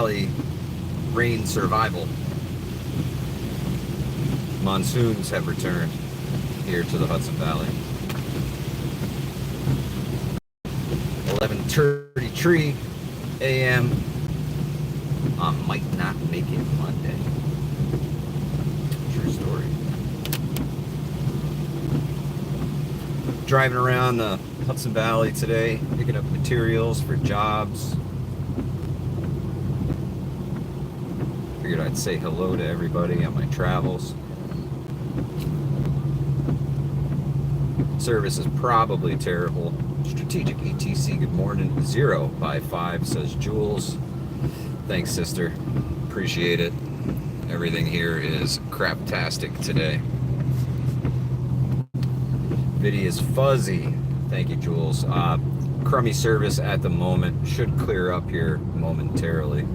Valley rain survival. Monsoons have returned here to the Hudson Valley. 11:33 a.m. I might not make it Monday. True story. Driving around the Hudson Valley today, picking up materials for jobs. Figured I'd say hello to everybody on my travels. Service is probably terrible. Strategic ETC, good morning. 0 by 5, says Jules. Thanks, sister. Appreciate it. Everything here is craptastic today. Video is fuzzy. Thank you, Jules. Crummy service at the moment. Should clear up here momentarily.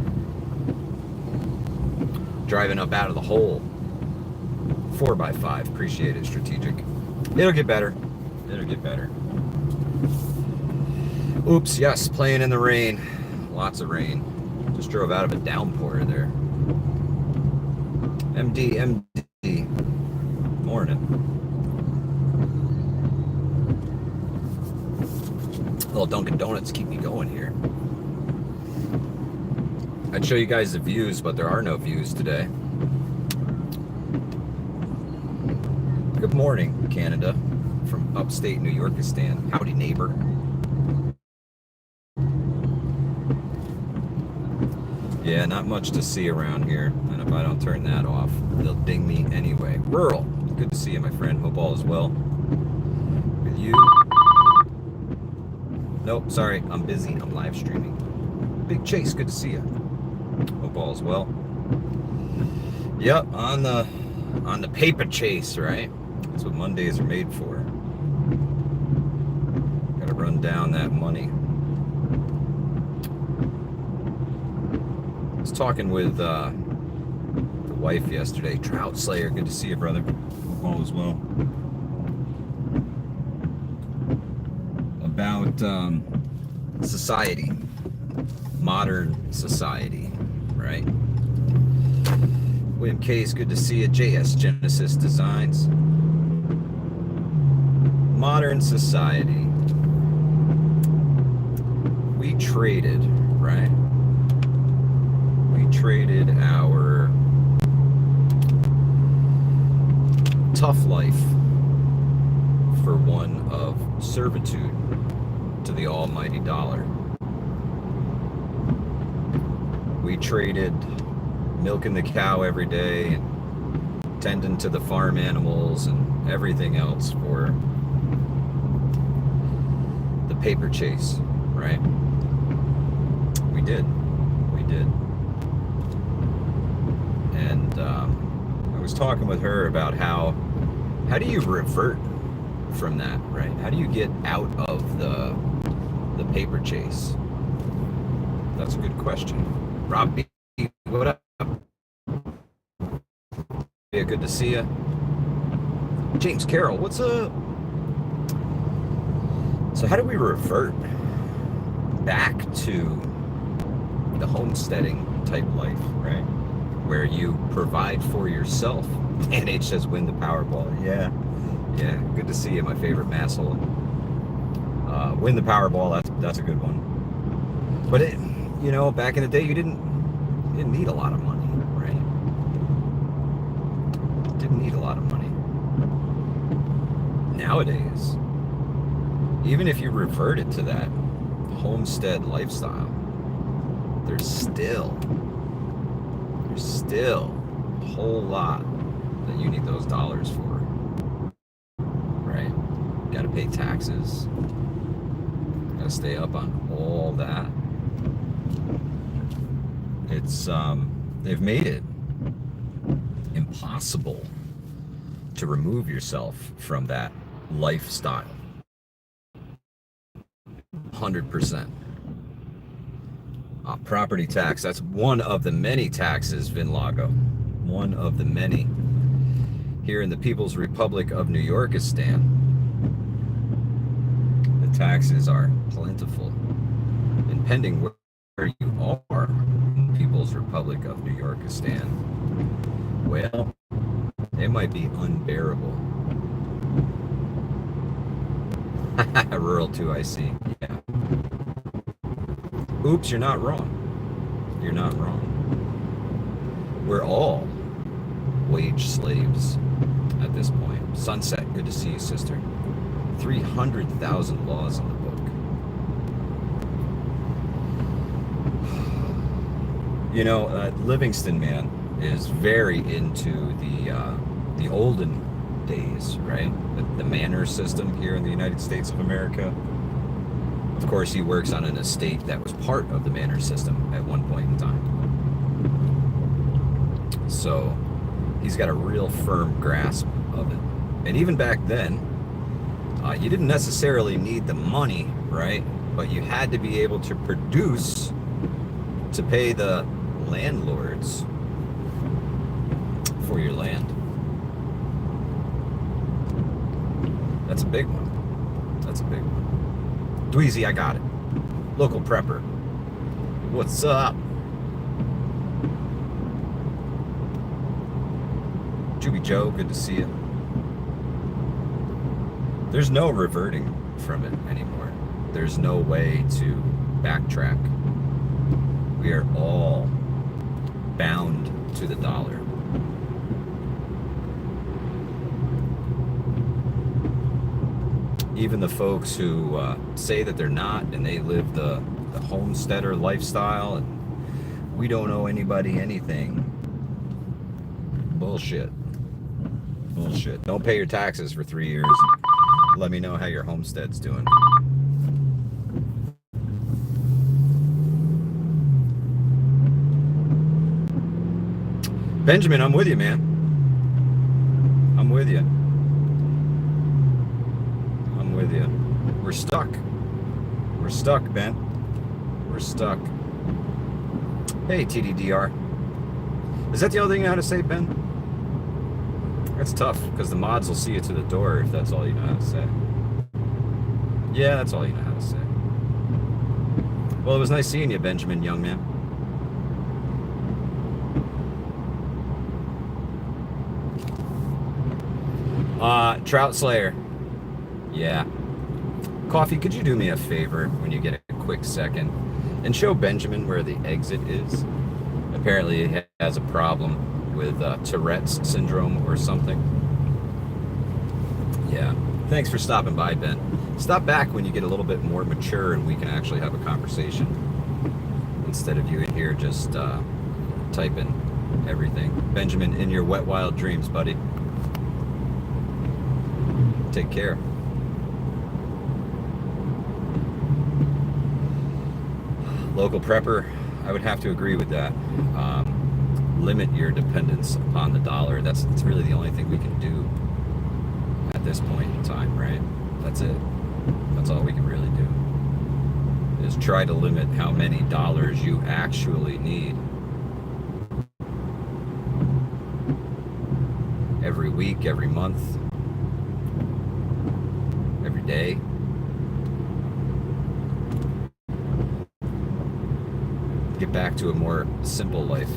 Driving up out of the hole. 4 by 5. Appreciate it, strategic. It'll get better. It'll get better. Oops, yes, playing in the rain. Lots of rain. Just drove out of a downpour there. MD. Morning. Little Dunkin' Donuts keep me going here. I'd show you guys the views, but there are no views today. Good morning, Canada. From upstate New Yorkistan. Howdy, neighbor. Yeah, not much to see around here. And if I don't turn that off, they'll ding me anyway. Rural. Good to see you, my friend. Hope all is well with you. Nope, sorry. I'm busy. I'm live streaming. Big Chase, good to see you. Hope all is well. Yep, on the paper chase, right? That's what Mondays are made for. Gotta run down that money. I was talking with the wife yesterday. Trout Slayer, good to see you, brother. Hope all is well. About society, modern society, right? William Case, good to see you. JS Genesis Designs. Modern society. We traded, right? We traded our tough life for one of servitude to the almighty dollar. We traded milking the cow every day and tending to the farm animals and everything else for the paper chase, right? We did. And I was talking with her about how do you revert from that, right? How do you get out of the paper chase? That's a good question. Rob B, what up? Yeah, good to see you. James Carroll, what's up? So how do we revert back to the homesteading type life, right? Where you provide for yourself. NH says win the Powerball. Yeah, good to see you, my favorite masshole. Win the Powerball, that's a good one. But it, back in the day, you didn't need a lot of money, right? Didn't need a lot of money. Nowadays, even if you reverted to that homestead lifestyle, there's still a whole lot that you need those dollars for, right? You gotta pay taxes, gotta stay up on all that. It's they've made it impossible to remove yourself from that lifestyle. 100%. Property tax, that's one of the many taxes, Vinlago. One of the many. Here in the People's Republic of New Yorkistan, the taxes are plentiful. And pending where you are in the People's People's Republic of New Yorkistan. Well, it might be unbearable. Rural 2, I see. Yeah. Oops, you're not wrong. You're not wrong. We're all wage slaves at this point. Sunset, good to see you, sister. 300,000 laws in the book. You know, Livingston, man, is very into the olden days, right? The manor system here in the United States of America. Of course, he works on an estate that was part of the manor system at one point in time. So he's got a real firm grasp of it. And even back then, you didn't necessarily need the money, right? But you had to be able to produce to pay the landlords for your land. That's a big one. That's a big one. Dweezy, I got it. Local prepper. What's up? Juby Joe, good to see you. There's no reverting from it anymore. There's no way to backtrack. We are all bound to the dollar. Even the folks who say that they're not, and they live the homesteader lifestyle, and we don't owe anybody anything. Bullshit. Bullshit. Don't pay your taxes for 3 years. Let me know how your homestead's doing. Benjamin, I'm with you, man. I'm with you. I'm with you. We're stuck. We're stuck, Ben. We're stuck. Hey, TDDR. Is that the only thing you know how to say, Ben? That's tough, because the mods will see you to the door if that's all you know how to say. Yeah, that's all you know how to say. Well, it was nice seeing you, Benjamin, young man. Trout Slayer. Yeah. Coffee, could you do me a favor when you get a quick second and show Benjamin where the exit is? Apparently he has a problem with Tourette's syndrome or something. Yeah. Thanks for stopping by, Ben. Stop back when you get a little bit more mature and we can actually have a conversation instead of you in here just typing everything. Benjamin, in your wet wild dreams, buddy. Take care. Local prepper, I would have to agree with that. Limit your dependence upon the dollar. That's really the only thing we can do at this point in time, right? That's it. That's all we can really do, is try to limit how many dollars you actually need. Every week, every month, every day. Get back to a more simple life.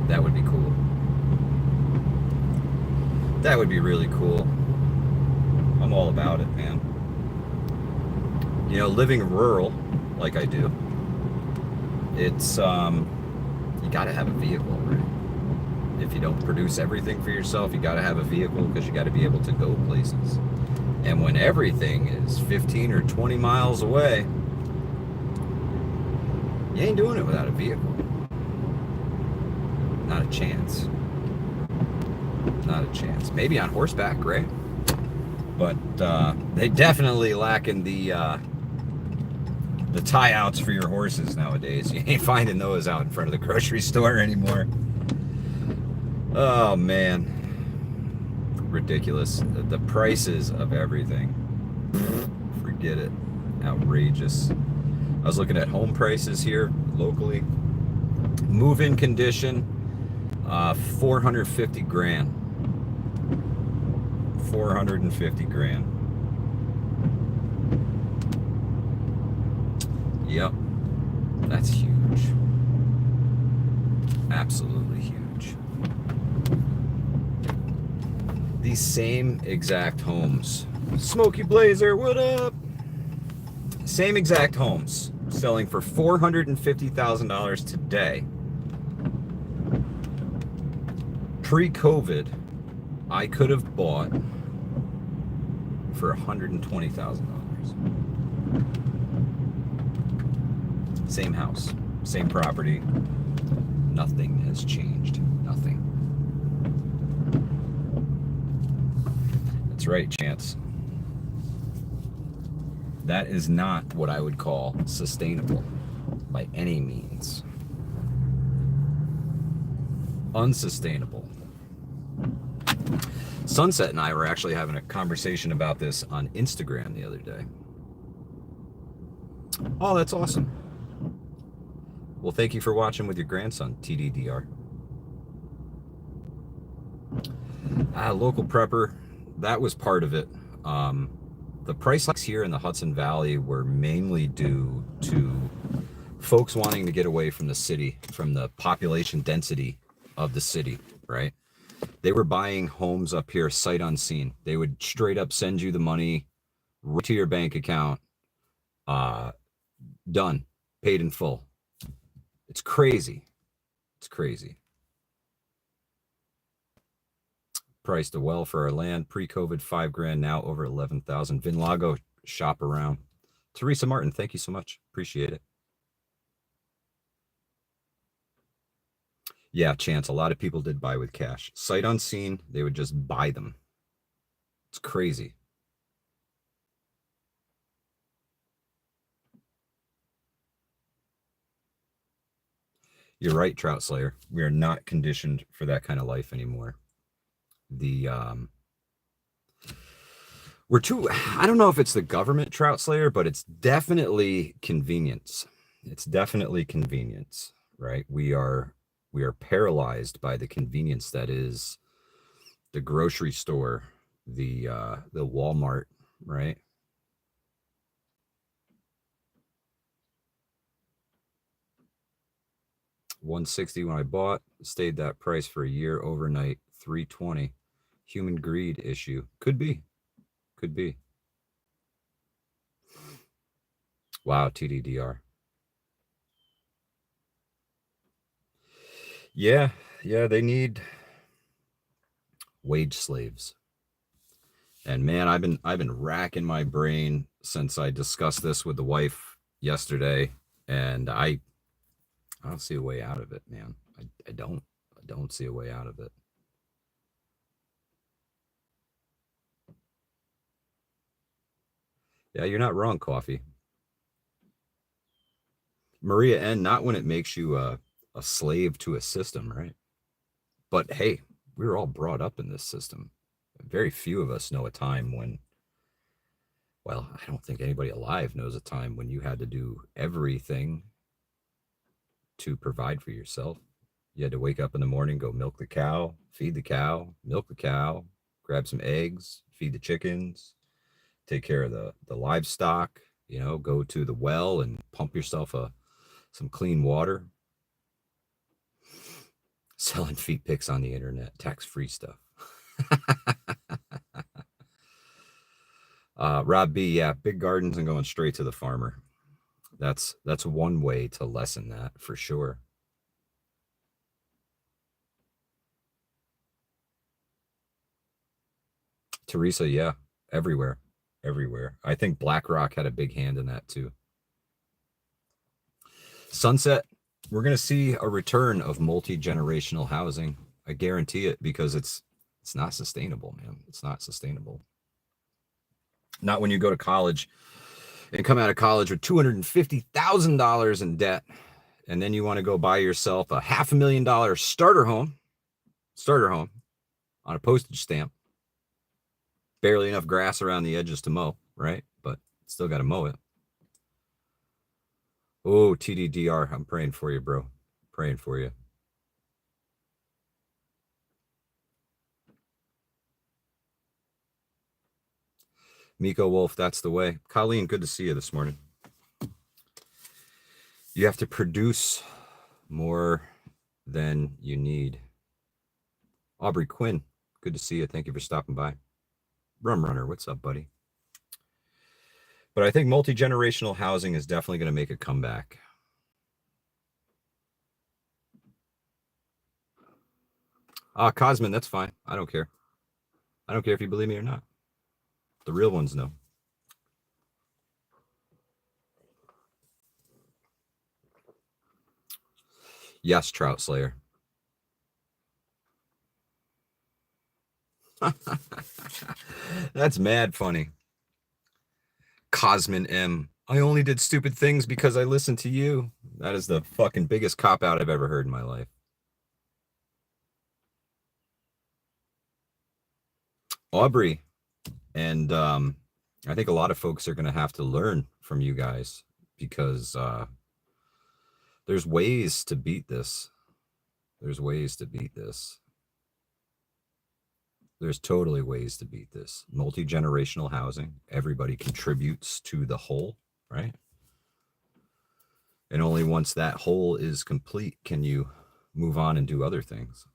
That would be cool. That would be really cool. I'm all about it, man. You know, living rural like I do, it's you gotta have a vehicle, right? If you don't produce everything for yourself, you gotta have a vehicle, because you gotta be able to go places. And when everything is 15 or 20 miles away, you ain't doing it without a vehicle. Not a chance. Not a chance. Maybe on horseback, right? But they definitely lacking the tie-outs for your horses nowadays. You ain't finding those out in front of the grocery store anymore. Oh, man. Ridiculous. The prices of everything. Forget it. Outrageous. I was looking at home prices here locally. Move-in condition, 450 grand. 450 grand. Yep. That's huge. Absolutely huge. These same exact homes. Smoky Blazer, what up? Same exact homes selling for $450,000 today. Pre-COVID, I could have bought for $120,000. Same house, same property. Nothing has changed. Nothing. That's right, Chance. That is not what I would call sustainable by any means. Unsustainable. Sunset and I were actually having a conversation about this on Instagram the other day. Oh, that's awesome. Well, thank you for watching with your grandson, TDDR. Local prepper, that was part of it. The price hikes here in the Hudson Valley were mainly due to folks wanting to get away from the city, from the population density of the city, right? They were buying homes up here sight unseen. They would straight up send you the money right to your bank account, done, paid in full. It's crazy. It's crazy. Priced well for our land, pre-COVID, $5,000, now over 11,000. Vinlago, shop around. Teresa Martin, thank you so much. Appreciate it. Yeah, Chance, a lot of people did buy with cash. Sight unseen, they would just buy them. It's crazy. You're right, Trout Slayer. We are not conditioned for that kind of life anymore. We're too, I don't know if it's the government, Trout Slayer, but it's definitely convenience. It's definitely convenience, right? We are paralyzed by the convenience that is the grocery store, the Walmart, right? $160 when I bought, stayed that price for a year overnight, $320. Human greed issue. Could be. Could be. Wow, TDDR. Yeah, they need wage slaves. And man, I've been racking my brain since I discussed this with the wife yesterday, and I don't see a way out of it, man. I don't see a way out of it. Yeah, you're not wrong, Coffee. Maria N, not when it makes you a slave to a system, right? But hey, we were all brought up in this system. Very few of us know a time when, well, I don't think anybody alive knows a time when you had to do everything to provide for yourself. You had to wake up in the morning, go milk the cow, feed the cow, milk the cow, grab some eggs, feed the chickens, take care of the livestock, go to the well and pump yourself some clean water. Selling feet pics on the internet, tax-free stuff. Rob B, yeah, big gardens and going straight to the farmer. That's one way to lessen that for sure. Teresa, yeah, everywhere. I think BlackRock had a big hand in that too. Sunset, we're going to see a return of multi-generational housing. I guarantee it, because it's not sustainable, man. It's not sustainable. Not when you go to college and come out of college with $250,000 in debt, and then you want to go buy yourself a $500,000 starter home on a postage stamp. Barely enough grass around the edges to mow, right? But still got to mow it. Oh, TDDR, I'm praying for you, bro. Praying for you. Miko Wolf, that's the way. Colleen, good to see you this morning. You have to produce more than you need. Aubrey Quinn, good to see you. Thank you for stopping by. Rum Runner, what's up, buddy? But I think multi-generational housing is definitely going to make a comeback. Cosmin, that's fine. I don't care. I don't care if you believe me or not. The real ones know. Yes, Trout Slayer. That's mad funny. Cosmin M. I only did stupid things because I listened to you. That is the fucking biggest cop out I've ever heard in my life. Aubrey, and I think a lot of folks are going to have to learn from you guys because there's ways to beat this. There's ways to beat this. There's totally ways to beat this. Multi-generational housing. Everybody contributes to the whole, right? And only once that whole is complete can you move on and do other things.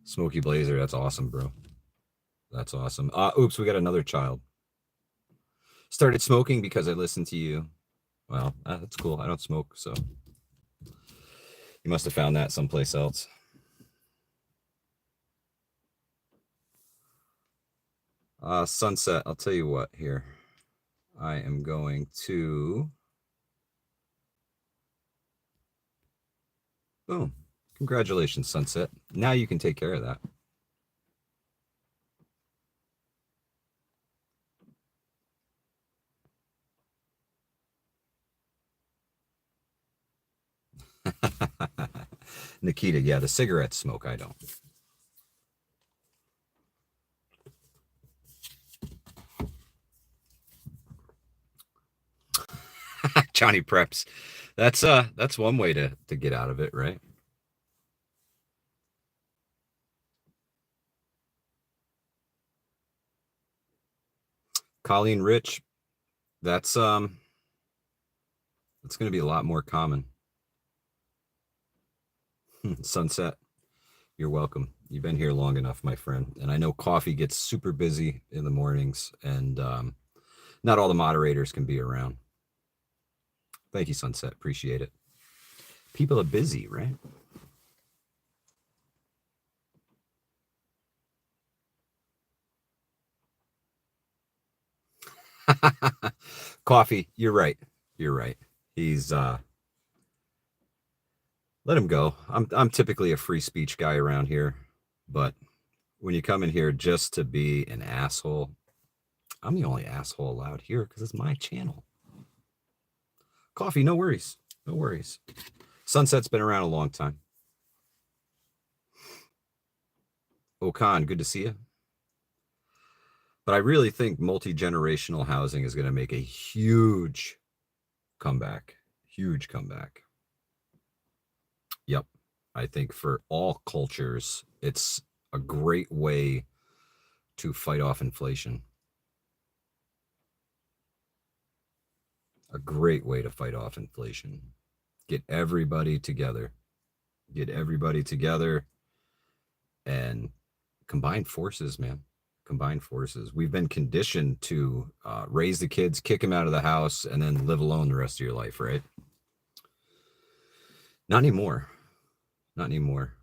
Smoky Blazer, that's awesome, bro. That's awesome. Oops, we got another child. Started smoking because I listened to you. Well, that's cool. I don't smoke, so you must have found that someplace else. Sunset, I'll tell you what here. I am going to... Boom. Congratulations, Sunset. Now you can take care of that. Nikita, yeah, the cigarette smoke, I don't. Johnny Preps. That's one way to get out of it, right? Colleen Rich, that's going to be a lot more common. Sunset, you're welcome. You've been here long enough, my friend. And I know coffee gets super busy in the mornings, and not all the moderators can be around. Thank you, Sunset. Appreciate it. People are busy, right? Coffee, you're right. You're right. He's let him go. I'm typically a free speech guy around here, but when you come in here just to be an asshole, I'm the only asshole allowed here because it's my channel. Coffee, no worries. No worries. Sunset's been around a long time. Okan, good to see you. But I really think multi-generational housing is going to make a huge comeback. Huge comeback. Yep. I think for all cultures, it's a great way to fight off inflation. A great way to fight off inflation. Get everybody together. Get everybody together and combine forces, man. Combine forces. We've been conditioned to raise the kids, kick them out of the house, and then live alone the rest of your life, right? Not anymore. Not anymore.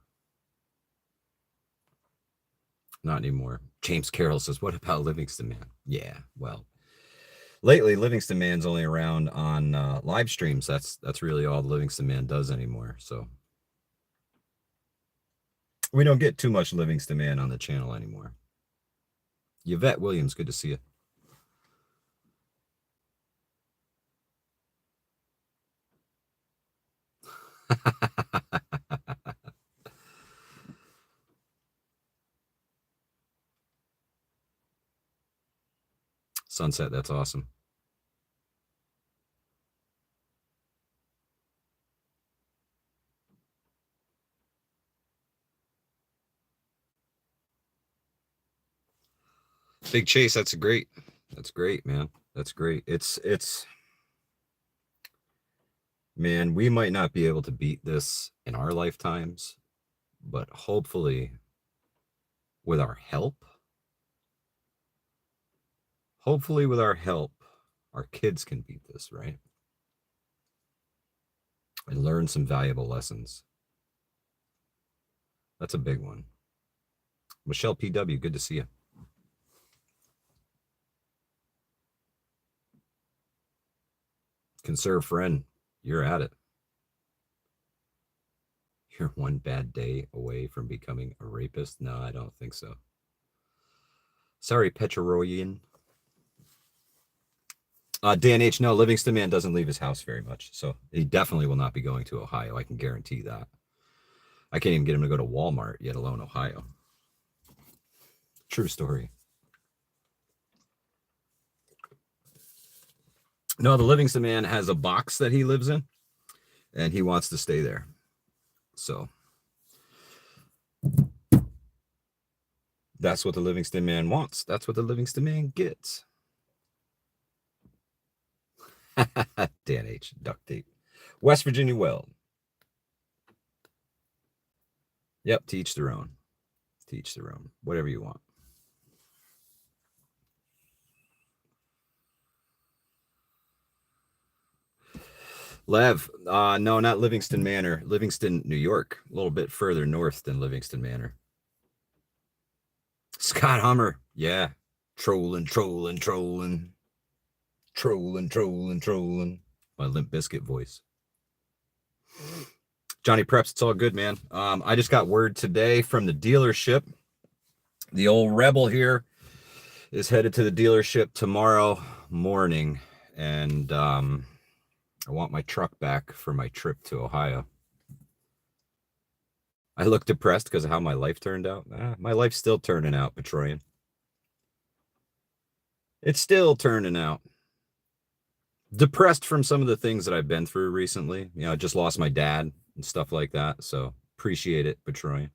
Not anymore. James Carroll says, what about Livingston Man? Yeah, well, lately Livingston Man's only around on live streams. That's really all Livingston Man does anymore. So we don't get too much Livingston Man on the channel anymore. Yvette Williams, good to see you. Sunset, that's awesome. Big Chase, that's great. That's great, man. That's great. Man, we might not be able to beat this in our lifetimes, but hopefully with our help, our kids can beat this, right? And learn some valuable lessons. That's a big one. Michelle PW, good to see you. Conserve friend, you're at it. You're one bad day away from becoming a rapist. No, I don't think so. Sorry, Petroroyan. Dan H, no, Livingston man doesn't leave his house very much. So he definitely will not be going to Ohio. I can guarantee that. I can't even get him to go to Walmart, yet alone Ohio. True story. No, the Livingston man has a box that he lives in, and he wants to stay there. So that's what the Livingston man wants. That's what the Livingston man gets. Dan H, duct tape. West Virginia Weld. Yep, teach their own. Teach their own. Whatever you want. Lev, no, not Livingston Manor. Livingston, New York. A little bit further north than Livingston Manor. Scott Hummer. Yeah. Trolling. My Limp Biscuit voice. Johnny Preps, it's all good, man. I just got word today from the dealership. The old Rebel here is headed to the dealership tomorrow morning, and I want my truck back for my trip to Ohio. I look depressed because of how my life turned out. My life's still turning out, Petroian. It's still turning out. Depressed from some of the things that I've been through recently. You know, I just lost my dad and stuff like that. So appreciate it, Petroian.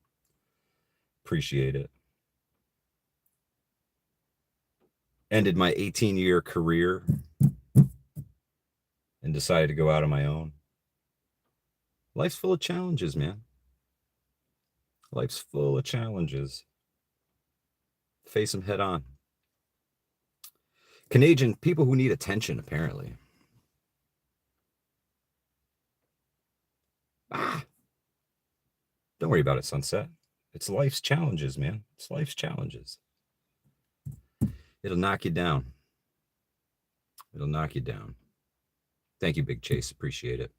Appreciate it. Ended my 18-year career and decided to go out on my own. Life's full of challenges, man. Life's full of challenges. Face them head on. Canadian people who need attention, apparently. Don't worry about it, Sunset. It's life's challenges, man. It's life's challenges. It'll knock you down. It'll knock you down. Thank you, Big Chase. Appreciate it.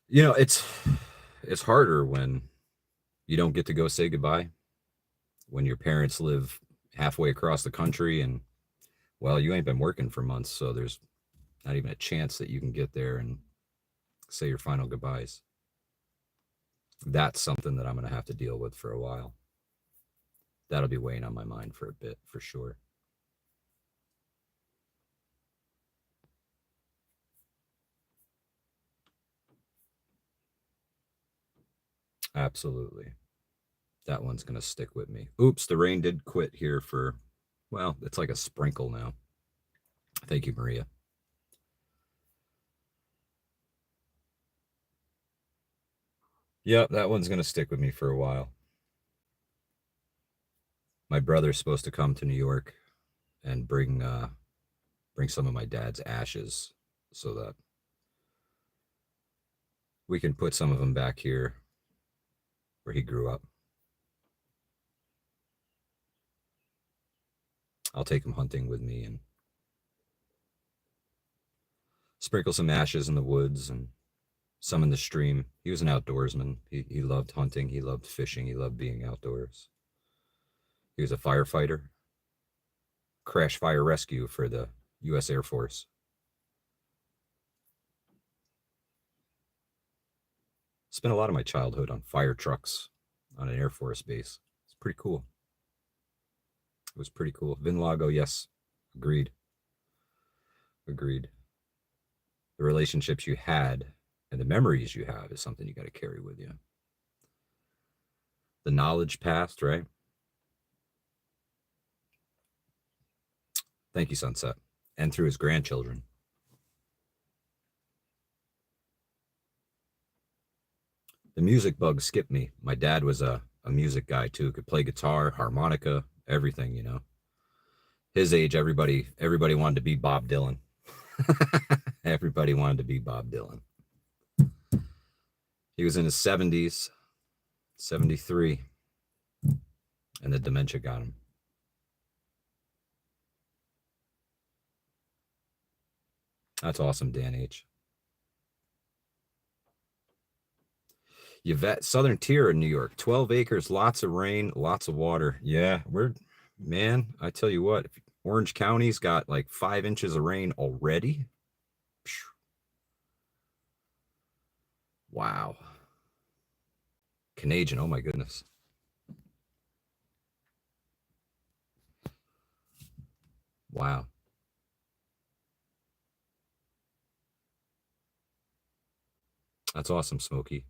You know, it's harder when you don't get to go say goodbye, when your parents live halfway across the country and, well, you ain't been working for months, so there's not even a chance that you can get there and say your final goodbyes. That's something that I'm going to have to deal with for a while. That'll be weighing on my mind for a bit, for sure. Absolutely. That one's going to stick with me. Oops, the rain did quit here for, well, it's like a sprinkle now. Thank you, Maria. Yep, that one's going to stick with me for a while. My brother's supposed to come to New York and bring some of my dad's ashes so that we can put some of them back here where he grew up. I'll take him hunting with me and sprinkle some ashes in the woods and some in the stream. He was an outdoorsman. He loved hunting. He loved fishing. He loved being outdoors. He was a firefighter, crash fire rescue for the U.S. Air Force. Spent a lot of my childhood on fire trucks on an Air Force base. It's pretty cool. It was pretty cool. Vin Lago, yes. Agreed. The relationships you had and the memories you have is something you got to carry with you. The knowledge passed, right? Thank you, Sunset. And through his grandchildren. The music bug skipped me. My dad was a music guy too, could play guitar, harmonica, everything, you know. His age, everybody wanted to be Bob Dylan. Everybody wanted to be Bob Dylan. He was in his 70s, 73, and the dementia got him. That's awesome, Dan H. Yvette, Southern Tier in New York, 12 acres, lots of rain, lots of water. Yeah, man, I tell you what, Orange County's got like 5 inches of rain already. Wow. Canadian, oh my goodness. Wow. That's awesome, Smokey.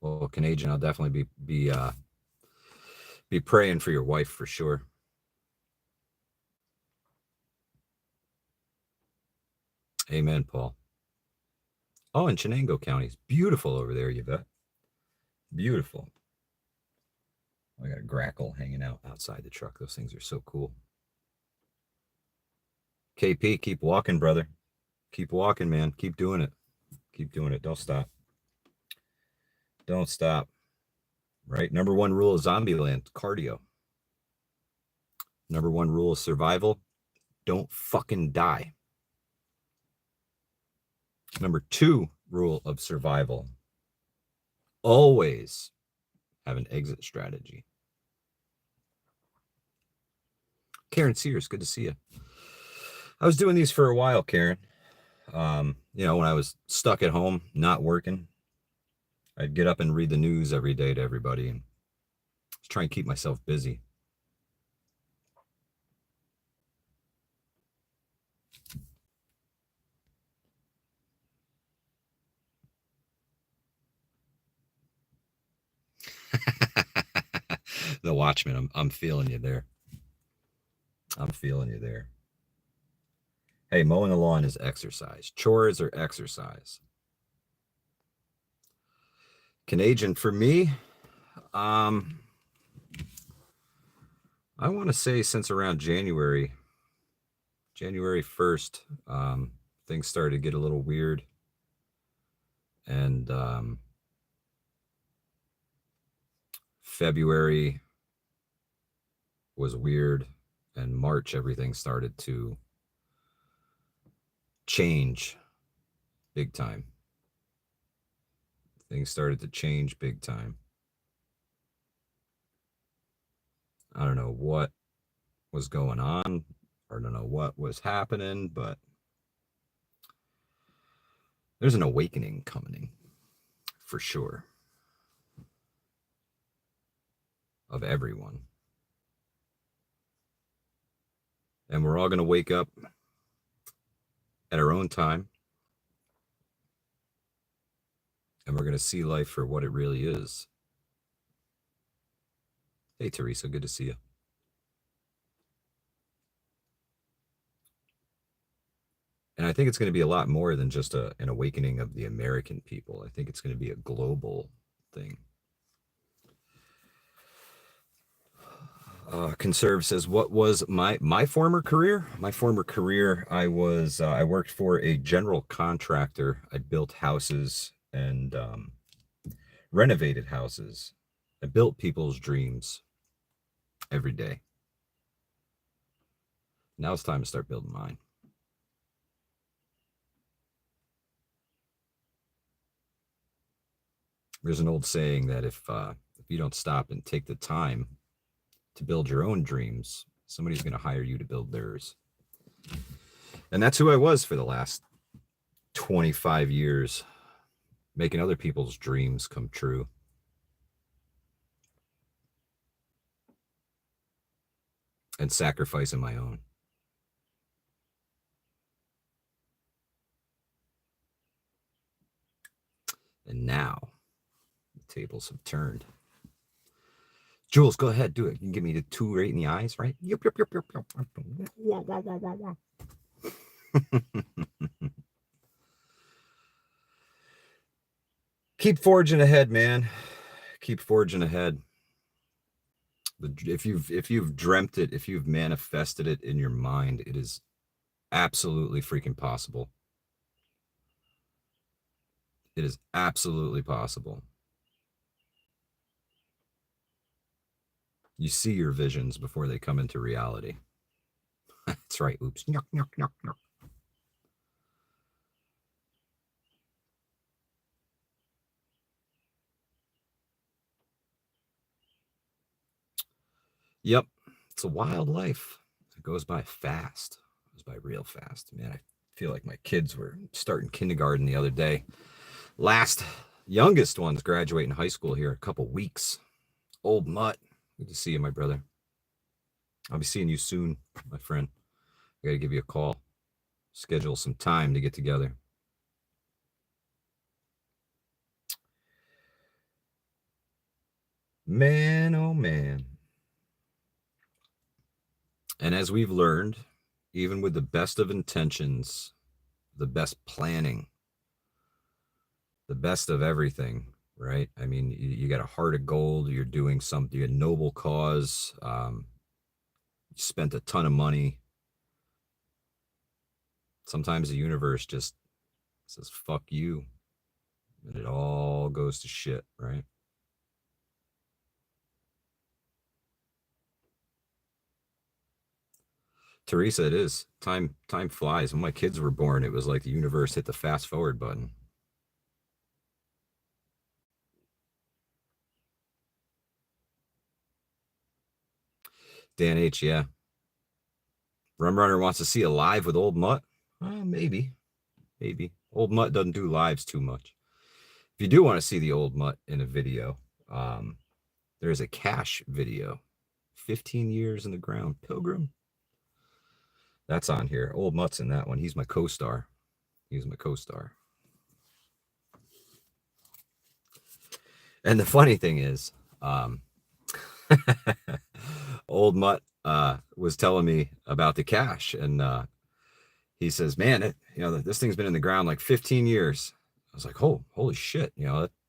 Well, Canadian, I'll definitely be praying for your wife for sure. Amen, Paul. Oh, in Chenango County. It's beautiful over there, Yvette. Beautiful. I got a grackle hanging out outside the truck. Those things are so cool. KP, keep walking, brother. Keep walking, man. Keep doing it. Keep doing it. Don't stop. Don't stop. Right? Number one rule of Zombieland, cardio. Number one rule of survival, don't fucking die. Number two rule of survival, always have an exit strategy. Karen Sears, good to see you. I was doing these for a while, Karen. When I was stuck at home, not working, I'd get up and read the news every day to everybody and just try and keep myself busy. The Watchman, I'm feeling you there. I'm feeling you there. Hey, mowing the lawn is exercise. Chores are exercise. Canadian, for me, I want to say since around January 1st, things started to get a little weird. And February was weird. And March, everything started to change big time. Things started to change big time. I don't know what was going on. I don't know what was happening, but there's an awakening coming for sure of everyone. And we're all going to wake up at our own time. And we're going to see life for what it really is. Hey, Teresa, good to see you. And I think it's going to be a lot more than just an awakening of the American people. I think it's going to be a global thing. Conserve says, what was my former career? My former career, I worked for a general contractor. I built houses and renovated houses. I built people's dreams every day. Now it's time to start building mine. There's an old saying that if you don't stop and take the time to build your own dreams, somebody's going to hire you to build theirs. And that's who I was for the last 25 years, making other people's dreams come true. And sacrificing my own. And now the tables have turned. Jules, go ahead, do it. You can give me the 2 right in the eyes, right? Yup, yup, yup, yup, yup. Keep forging ahead, man. Keep forging ahead. If you've dreamt it, if you've manifested it in your mind, it is absolutely freaking possible. It is absolutely possible. You see your visions before they come into reality. That's right. Oops. Yuck, yuck, yuck, yuck. Yep. It's a wild life. It goes by fast. It goes by real fast. Man, I feel like my kids were starting kindergarten the other day. Last youngest one's graduating high school here in a couple weeks. Old Mutt. Good to see you, my brother. I'll be seeing you soon, my friend. I got to give you a call. Schedule some time to get together. Man, oh man. And as we've learned, even with the best of intentions, the best planning, the best of everything, right? I mean, you got a heart of gold, you're doing something, a noble cause, you spent a ton of money. Sometimes the universe just says, fuck you. And it all goes to shit, right? Teresa, it is. Time flies. When my kids were born, it was like the universe hit the fast forward button. Dan H, yeah. Rum Runner wants to see a live with Old Mutt. Maybe. Old Mutt doesn't do lives too much. If you do want to see the Old Mutt in a video, there's a cash video. 15 years in the ground. Pilgrim. That's on here. Old Mutt's in that one. He's my co-star. And the funny thing is, Old Mutt was telling me about the cash, and he says, "Man, this thing's been in the ground like 15 years." I was like, "Oh, holy shit!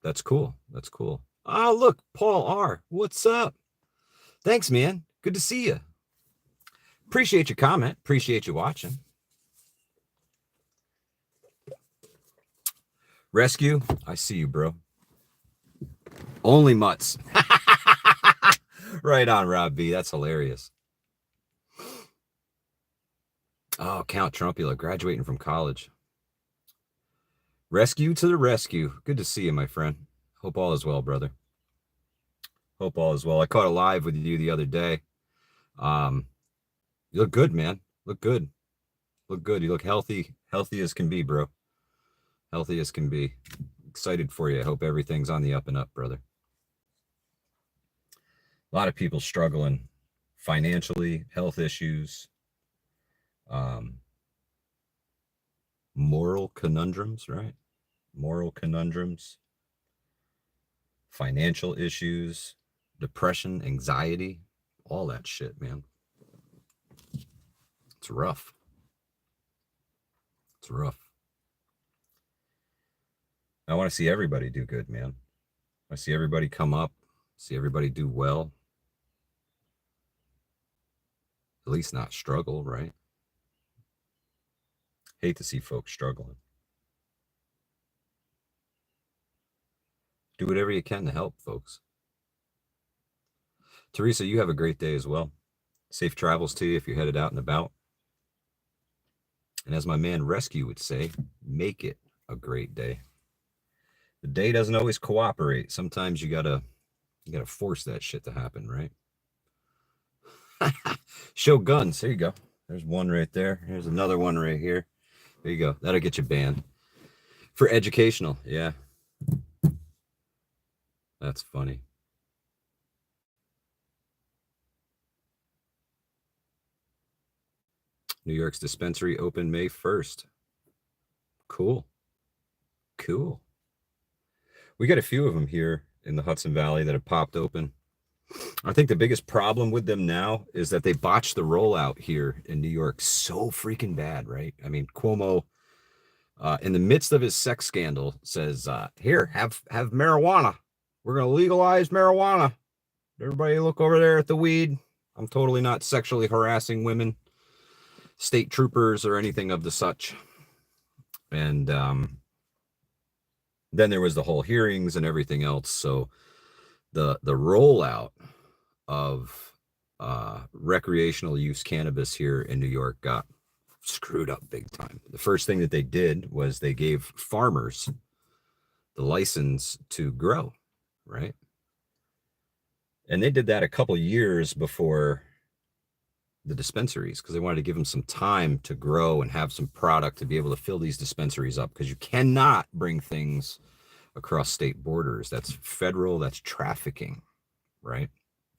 That's cool. That's cool." Oh, look, Paul R. What's up? Thanks, man. Good to see you. Appreciate your comment. Appreciate you watching. Rescue, I see you, bro. Only Mutts. Right on, Rob B. That's hilarious. Oh, Count Trumpula, graduating from college. Rescue to the rescue. Good to see you, my friend. Hope all is well, brother. Hope all is well. I caught a live with you the other day. You look good, man. Look good. Look good. You look healthy. Healthy as can be, bro. Healthy as can be. Excited for you. I hope everything's on the up and up, brother. A lot of people struggling financially, health issues, moral conundrums, right? Moral conundrums, financial issues, depression, anxiety, all that shit, man. It's rough. It's rough. I want to see everybody do good, man. I see everybody come up, see everybody do well. At least not struggle, right? Hate to see folks struggling. Do whatever you can to help, folks. Teresa, you have a great day as well. Safe travels to you if you're headed out and about. And as my man Rescue would say, make it a great day. The day doesn't always cooperate. Sometimes you gotta force that shit to happen, right? Show guns. There you go. There's one right there. Here's another one right here. There you go. That'll get you banned. For educational, yeah. That's funny. New York's dispensary open May 1st. Cool. We got a few of them here in the Hudson Valley that have popped open. I think the biggest problem with them now is that they botched the rollout here in New York so freaking bad, right? I mean, Cuomo, in the midst of his sex scandal, says, "Here, have marijuana. We're gonna legalize marijuana. Everybody, look over there at the weed. I'm totally not sexually harassing women, state troopers, or anything of the such." And then there was the whole hearings and everything else. So the rollout of recreational use cannabis here in New York got screwed up big time. The first thing that they did was they gave farmers the license to grow, right? And they did that a couple years before the dispensaries because they wanted to give them some time to grow and have some product to be able to fill these dispensaries up, because you cannot bring things across state borders. That's federal, that's trafficking, right?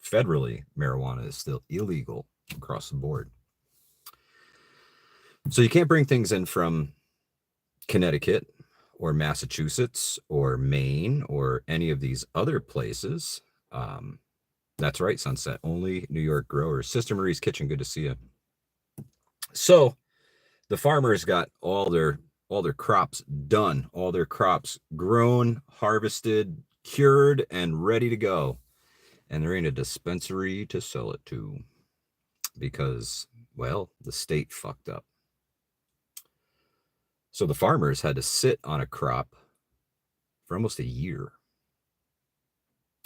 Federally, marijuana is still illegal across the board. So you can't bring things in from Connecticut or Massachusetts or Maine or any of these other places. That's right, Sunset. Only New York growers. Sister Marie's Kitchen, good to see you. So the farmers got all their crops done, all their crops grown, harvested, cured, and ready to go. And there ain't a dispensary to sell it to because, well, the state fucked up. So the farmers had to sit on a crop for almost a year.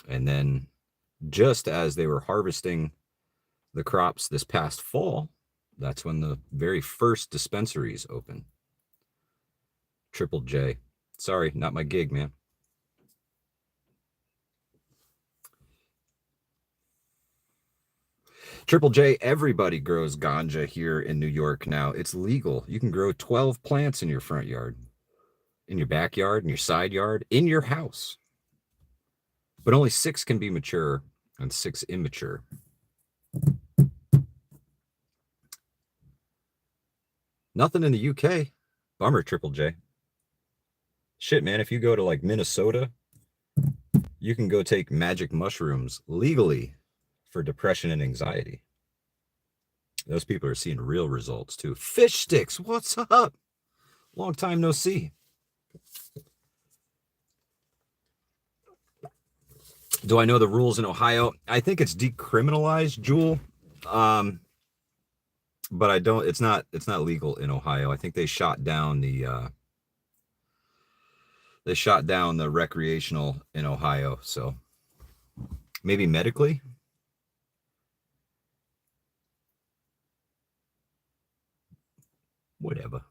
And then just as they were harvesting the crops this past fall, that's when the very first dispensaries opened. Triple J. Sorry, not my gig, man. Triple J, everybody grows ganja here in New York now. It's legal. You can grow 12 plants in your front yard, in your backyard, in your side yard, in your house. But only 6 can be mature and 6 immature. Nothing in the UK. Bummer, Triple J. Shit, man, if you go to like Minnesota, you can go take magic mushrooms legally for depression and anxiety. Those people are seeing real results too. Fish sticks, what's up? Long time no see. Do I know the rules in Ohio? I think it's decriminalized, Jewel. But I don't. It's not legal in Ohio. I think they shot down the recreational in Ohio. So maybe medically. Whatever.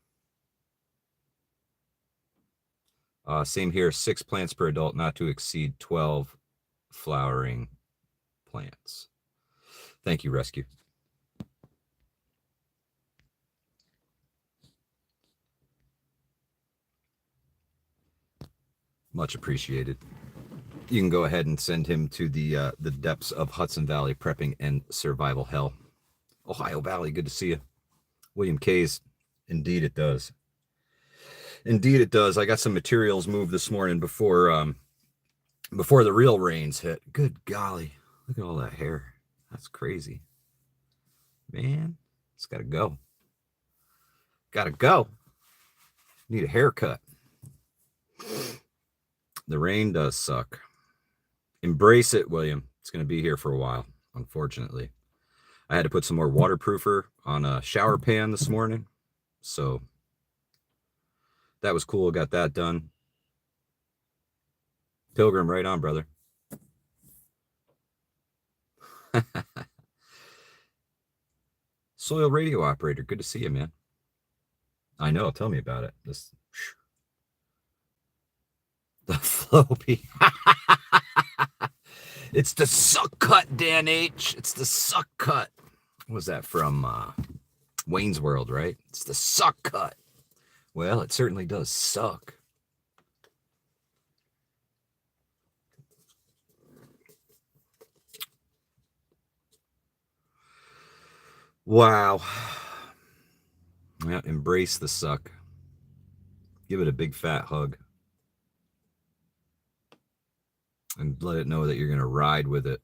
Same here. 6 plants per adult, not to exceed 12 flowering plants. Thank you, Rescue. Much appreciated. You can go ahead and send him to the depths of Hudson Valley prepping and survival hell. Ohio Valley, good to see you. William K's, indeed it does. Indeed it does. I got some materials moved this morning before the real rains hit. Good golly, look at all that hair. That's crazy. Man, it's gotta go. Gotta go. Need a haircut. The rain does suck. Embrace it, William. It's going to be here for a while, unfortunately. I had to put some more waterproofer on a shower pan this morning. So that was cool. Got that done. Pilgrim, right on, brother. Soil radio operator. Good to see you, man. I know. Tell me about it. The Floppy. It's the suck cut, Dan H. It's the suck cut. What was that from Wayne's World, right? It's the suck cut. Well, it certainly does suck. Wow. Yeah, embrace the suck. Give it a big fat hug. And let it know that you're going to ride with it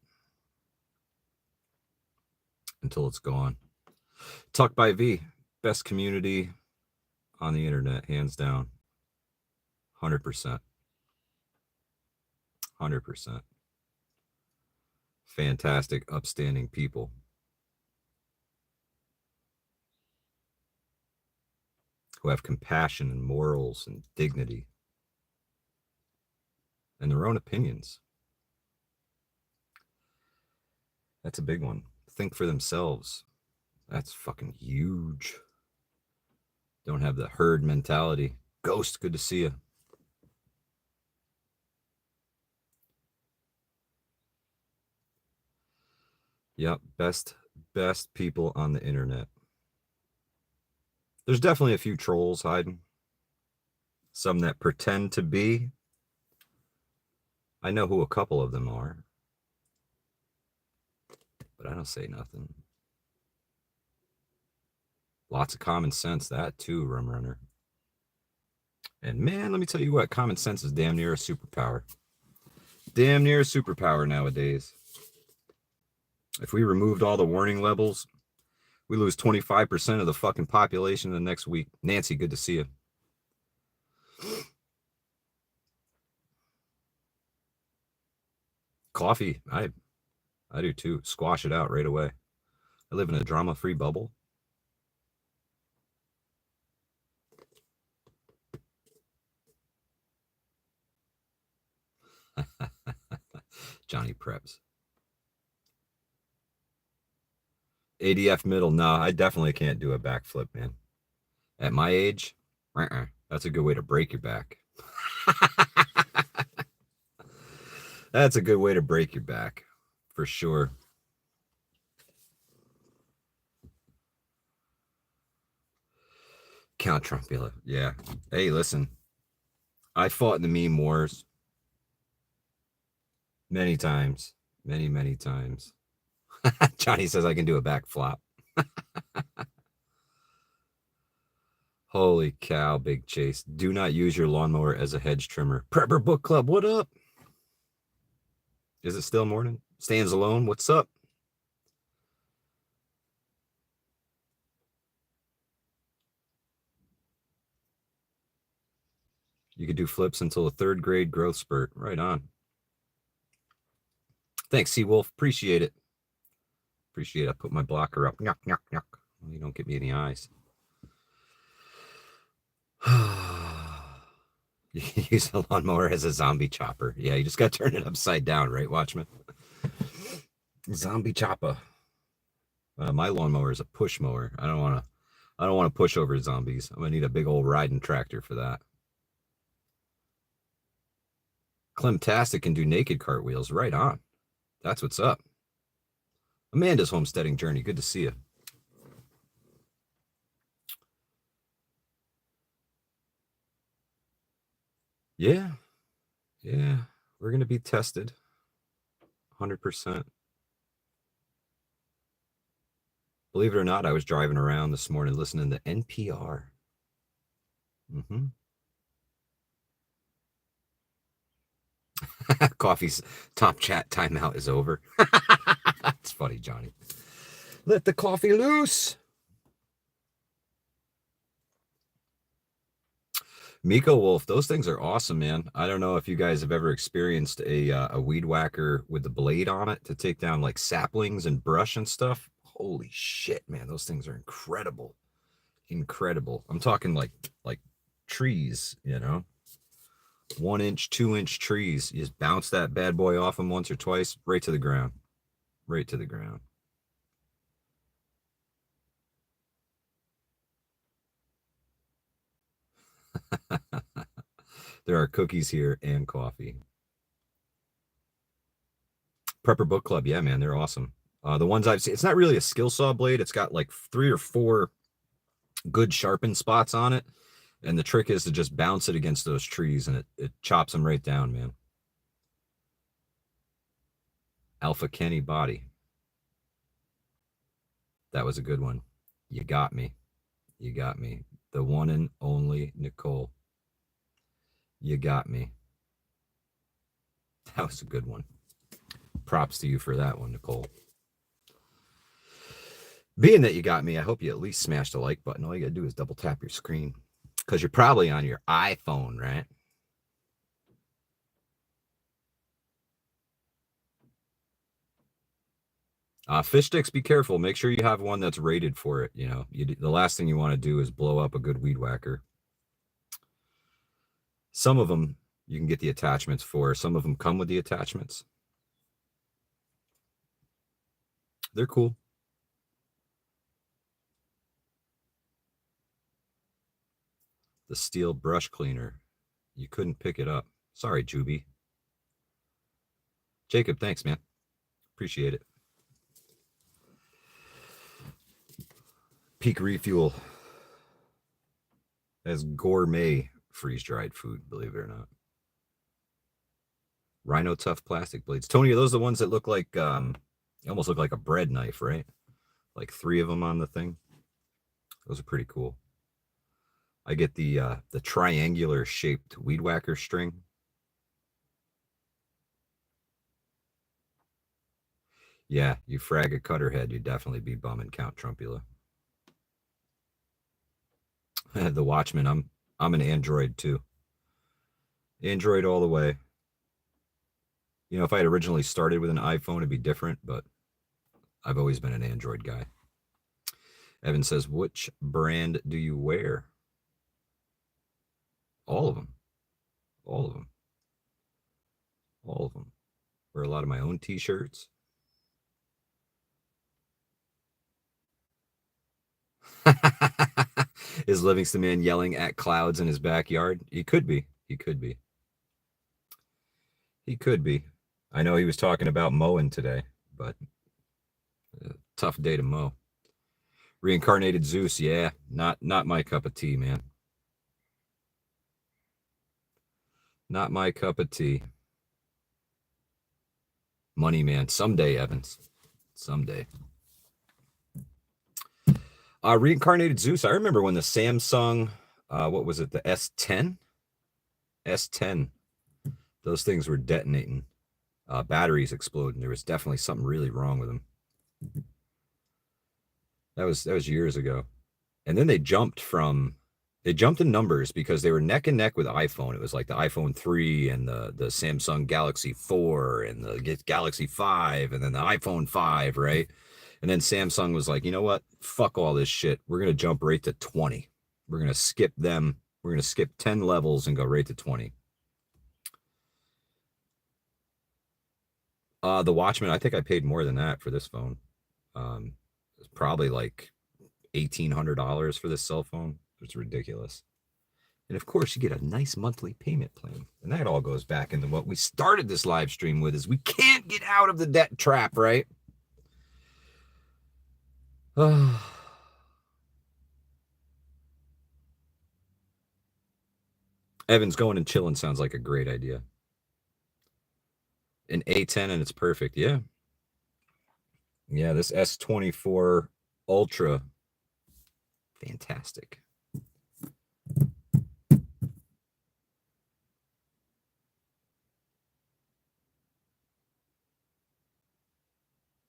until it's gone. Tuck by V, best community on the internet, hands down. 100%. 100%. Fantastic, upstanding people. Who have compassion and morals and dignity and their own opinions. That's a big one. Think for themselves. That's fucking huge. Don't have the herd mentality. Ghost, good to see you. Yep, best people on the internet. There's definitely a few trolls hiding. Some that pretend to be. I know who a couple of them are. But I don't say nothing. Lots of common sense, that too, Rum Runner. And man, let me tell you what, common sense is damn near a superpower. Damn near a superpower nowadays. If we removed all the warning levels, we lose 25% of the fucking population the next week. Nancy, good to see you. Coffee, I do too. Squash it out right away. I live in a drama-free bubble. Johnny Preps. ADF middle, no, I definitely can't do a backflip, man. At my age, that's a good way to break your back. That's a good way to break your back, for sure. Count Trumpula, yeah. Hey, listen, I fought in the meme wars many times, many times. Johnny says I can do a back flop. Holy cow, Big Chase. Do not use your lawnmower as a hedge trimmer. Prepper Book Club, what up? Is it still morning? Stands alone, what's up? You could do flips until a third grade growth spurt. Right on. Thanks, Seawolf. Appreciate it. Appreciate it. I put my blocker up. Yuck, yuck, yuck. You don't get me in the eyes. You can use a lawnmower as a zombie chopper. Yeah, you just got to turn it upside down, right, Watchman? Zombie chopper. My lawnmower is a push mower. I don't want to push over zombies. I'm gonna need a big old riding tractor for that. Clemtastic can do naked cartwheels. Right on. That's what's up. Amanda's homesteading journey. Good to see you. Yeah. Yeah. We're going to be tested. 100%. Believe it or not, I was driving around this morning listening to NPR. Coffee's top chat timeout is over. It's funny, Johnny. Let the coffee loose. Miko Wolf, those things are awesome, man. I don't know if you guys have ever experienced a weed whacker with the blade on it to take down like saplings and brush and stuff. Holy shit, man. Those things are incredible. Incredible. I'm talking like trees, you know, 1 inch, 2 inch trees. You just bounce that bad boy off them once or twice, right to the ground. Right to the ground. There are cookies here and coffee. Prepper Book Club, yeah, man, they're awesome. The ones I've seen, it's not really a skill saw blade. It's got like 3 or 4 good sharpened spots on it. And the trick is to just bounce it against those trees and it chops them right down, man. Alpha Kenny Body. That was a good one. You got me. You got me. The one and only Nicole. You got me. That was a good one. Props to you for that one, Nicole. Being that you got me, I hope you at least smash the like button. All you gotta do is double tap your screen because you're probably on your iPhone, right? Fish sticks, be careful. Make sure you have one that's rated for it. You know, the last thing you want to do is blow up a good weed whacker. Some of them you can get the attachments for. Some of them come with the attachments. They're cool. The steel brush cleaner. You couldn't pick it up. Sorry, Juby. Jacob, thanks, man. Appreciate it. Peak Refuel as gourmet freeze-dried food, believe it or not. Rhino Tough plastic blades. Tony, are those the ones that look like, almost look like a bread knife, right? Like 3 of them on the thing. Those are pretty cool. I get the triangular shaped weed whacker string. Yeah, you frag a cutterhead, you'd definitely be bumming Count Trumpula. The Watchman, I'm an Android too. Android all the way. You know, if I had originally started with an iPhone, it'd be different, but I've always been an Android guy. Evan says, which brand do you wear? All of them. All of them. All of them. Wear a lot of my own t-shirts. Is Livingston Man yelling at clouds in his backyard? He could be. He could be. He could be. I know he was talking about mowing today, but tough day to mow. Reincarnated Zeus, yeah, not my cup of tea, man. Not my cup of tea. Money man, someday, Evans, someday. Reincarnated Zeus. I remember when the Samsung, what was it, the S10, S10, those things were detonating. Batteries exploding. There was definitely something really wrong with them. That was years ago. And then they jumped in numbers because they were neck and neck with iPhone. It was like the iPhone 3 and the Samsung Galaxy 4 and the Galaxy 5 and then the iPhone 5, right? And then Samsung was like, you know what? Fuck all this shit. We're going to jump right to 20. We're going to skip them. We're going to skip 10 levels and go right to 20. The Watchman, I think I paid more than that for this phone. It's probably like $1,800 for this cell phone. It's ridiculous. And of course, you get a nice monthly payment plan. And that all goes back into what we started this live stream with is we can't get out of the debt trap, right? Evan's going and chilling sounds like a great idea. An A10 and it's perfect. Yeah. Yeah, this S24 Ultra. Fantastic.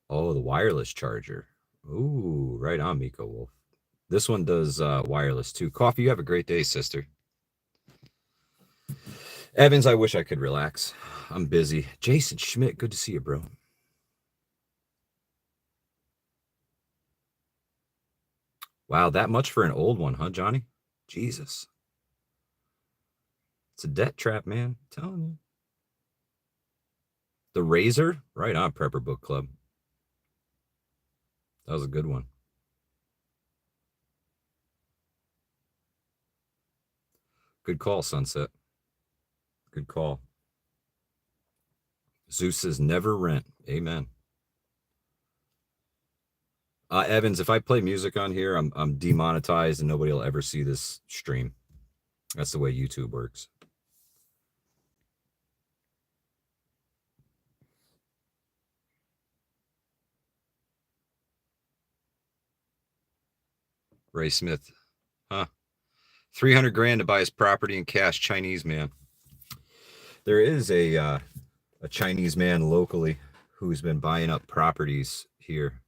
Oh, the wireless charger. Ooh, right on, Miko Wolf. This one does wireless too. Coffee, you have a great day, sister. Evans, I wish I could relax. I'm busy. Jason Schmidt, good to see you, bro. Wow, that much for an old one, huh, Johnny? Jesus. It's a debt trap, man. I'm telling you. The Razor, right on, Prepper Book Club. That was a good one. Good call, Sunset. Good call. Zeus says never rent. Amen. Evans, if I play music on here, I'm demonetized and nobody will ever see this stream. That's the way YouTube works. Ray Smith, huh? 300 grand to buy his property in cash. Chinese man. There is a Chinese man locally who's been buying up properties here.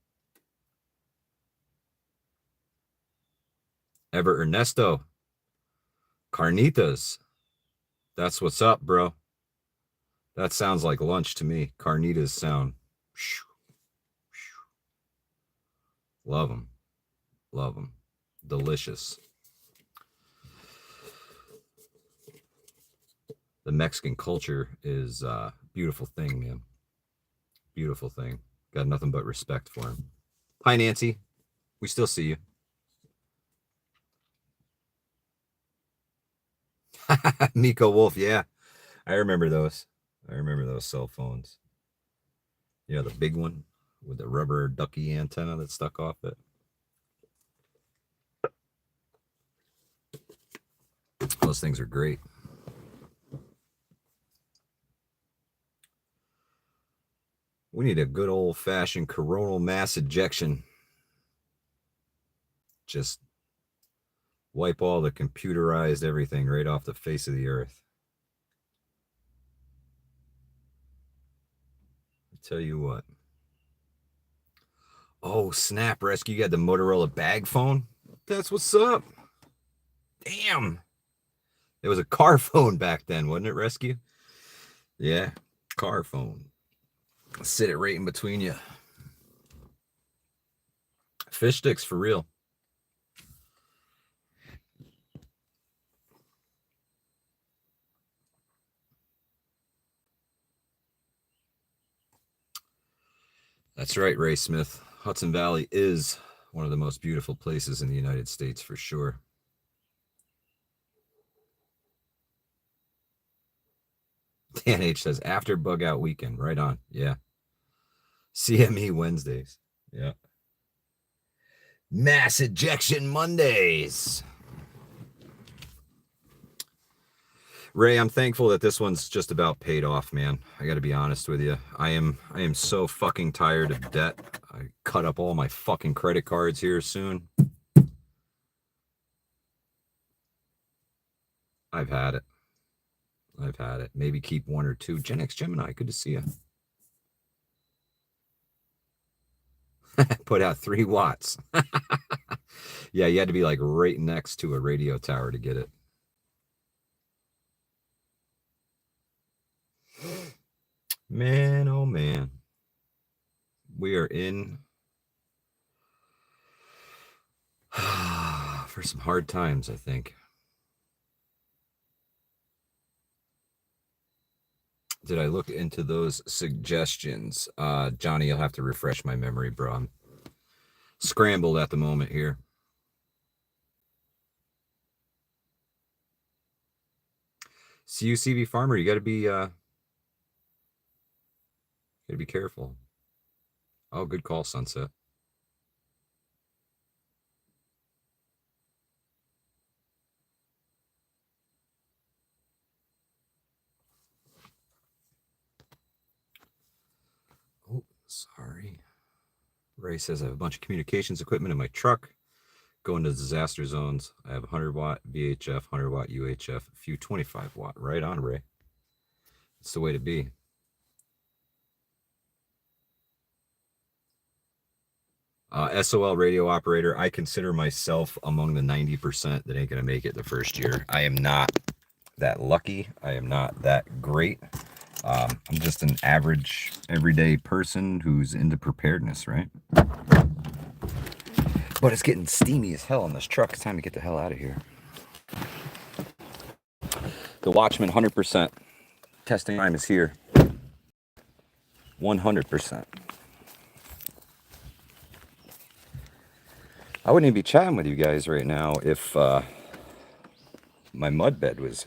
Ever Ernesto. Carnitas. That's what's up, bro. That sounds like lunch to me. Carnitas sound. Love them. Love them. Delicious. The Mexican culture is a beautiful thing, man. Beautiful thing. Got nothing but respect for him. Hi, Nancy. We still see you. Miko Wolf, yeah. I remember those. I remember those cell phones. Yeah, the big one with the rubber ducky antenna that stuck off it. Those things are great. We need a good old-fashioned coronal mass ejection. Just wipe all the computerized everything right off the face of the earth. I tell you what. Oh, snap, Rescue. You got the Motorola bag phone? That's what's up. Damn. It was a car phone back then, wasn't it, Rescue? Yeah, car phone. Sit it right in between you. Fish sticks for real. That's right, Ray Smith. Hudson Valley is one of the most beautiful places in the United States for sure. Dan H says, after bug out weekend. Right on. Yeah. CME Wednesdays. Yeah. Mass ejection Mondays. Ray, I'm thankful that this one's just about paid off, man. I got to be honest with you. I am so fucking tired of debt. I cut up all my fucking credit cards here soon. I've had it. I've had it. Maybe keep one or two. Gen X Gemini, good to see you. Put out 3 watts. Yeah, you had to be like right next to a radio tower to get it. Man, oh man. We are in for some hard times, I think. Did I look into those suggestions? Johnny, you'll have to refresh my memory, bro. I'm scrambled at the moment here. CUCV Farmer, you gotta be careful. Oh, good call, Sunset. Oh, sorry. Ray says I have a bunch of communications equipment in my truck. Going to disaster zones. I have 100 watt VHF, 100 watt UHF, a few 25 watt. Right on, Ray. It's the way to be. SOL radio operator. I consider myself among the 90% that ain't going to make it the first year. I am not that lucky. I am not that great. I'm just an average, everyday person who's into preparedness, right? But it's getting steamy as hell on this truck. It's time to get the hell out of here. The Watchman 100%. Testing time is here. 100%. I wouldn't even be chatting with you guys right now if my mud bed was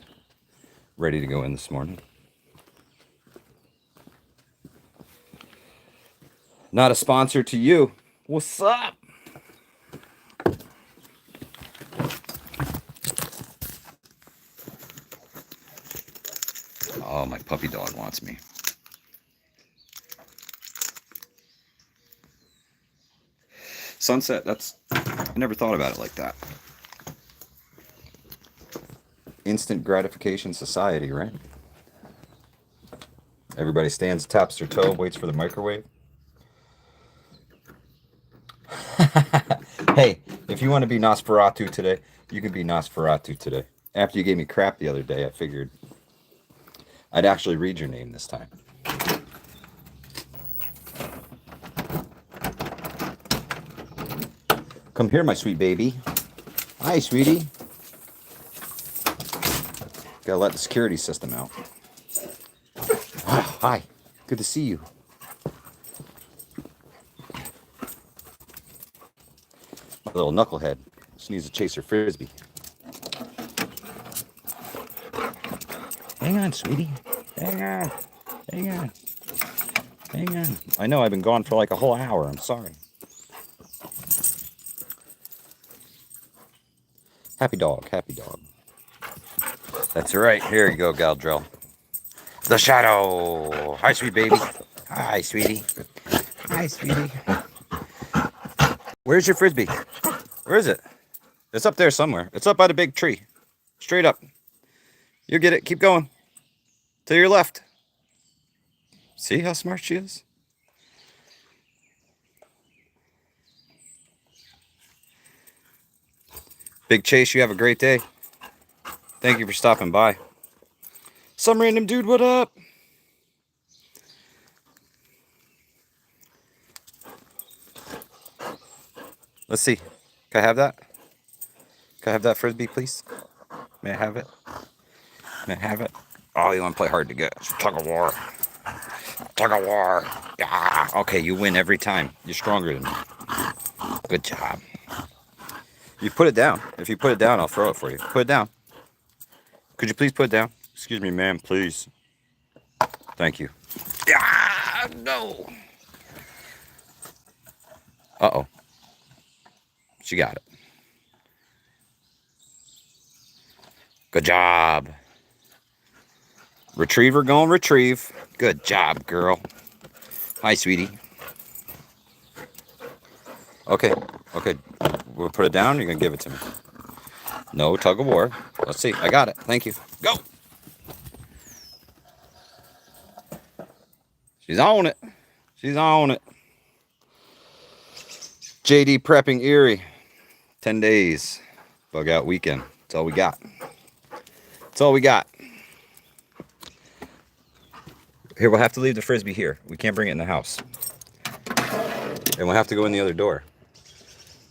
ready to go in this morning. Not a sponsor to you. What's up? Oh, my puppy dog wants me. Sunset, I never thought about it like that. Instant gratification society, right? Everybody stands, taps their toe, waits for the microwave. Hey, If you want to be Nosferatu today, you can be Nosferatu today. After you gave me crap the other day, I figured I'd actually read your name this time. Come here, my sweet baby. Hi, sweetie. Gotta let the security system out. Hi. Good to see you. My little knucklehead. She needs to chase her frisbee. Hang on, sweetie. Hang on. Hang on. Hang on. I know I've been gone for like a whole hour. I'm sorry. Happy dog. Happy dog. That's right. Here you go, Galdrell. The shadow. Hi, sweet baby. Hi, sweetie. Hi, sweetie. Where's your frisbee? Where is it? It's up there somewhere. It's up by the big tree. Straight up. You'll get it. Keep going. To your left. See how smart she is? Big Chase, you have a great day. Thank you for stopping by. Some random dude, what up? Let's see. Can I have that? Can I have that frisbee, please? May I have it? May I have it? Oh, you want to play hard to get. It's a tug of war. Tug of war. Yeah. Okay, you win every time. You're stronger than me. Good job. You put it down. If you put it down, I'll throw it for you. Put it down. Could you please put it down? Excuse me, ma'am, please. Thank you. Yeah, no. Uh-oh. She got it. Good job. Retriever going retrieve. Good job, girl. Hi, sweetie. Okay, okay. We'll put it down. You're going to give it to me. No tug of war. Let's see. I got it. Thank you. Go. She's on it. She's on it. JD prepping Erie. 10 days. Bug out weekend. That's all we got. That's all we got. Here, we'll have to leave the frisbee here. We can't bring it in the house. And we'll have to go in the other door.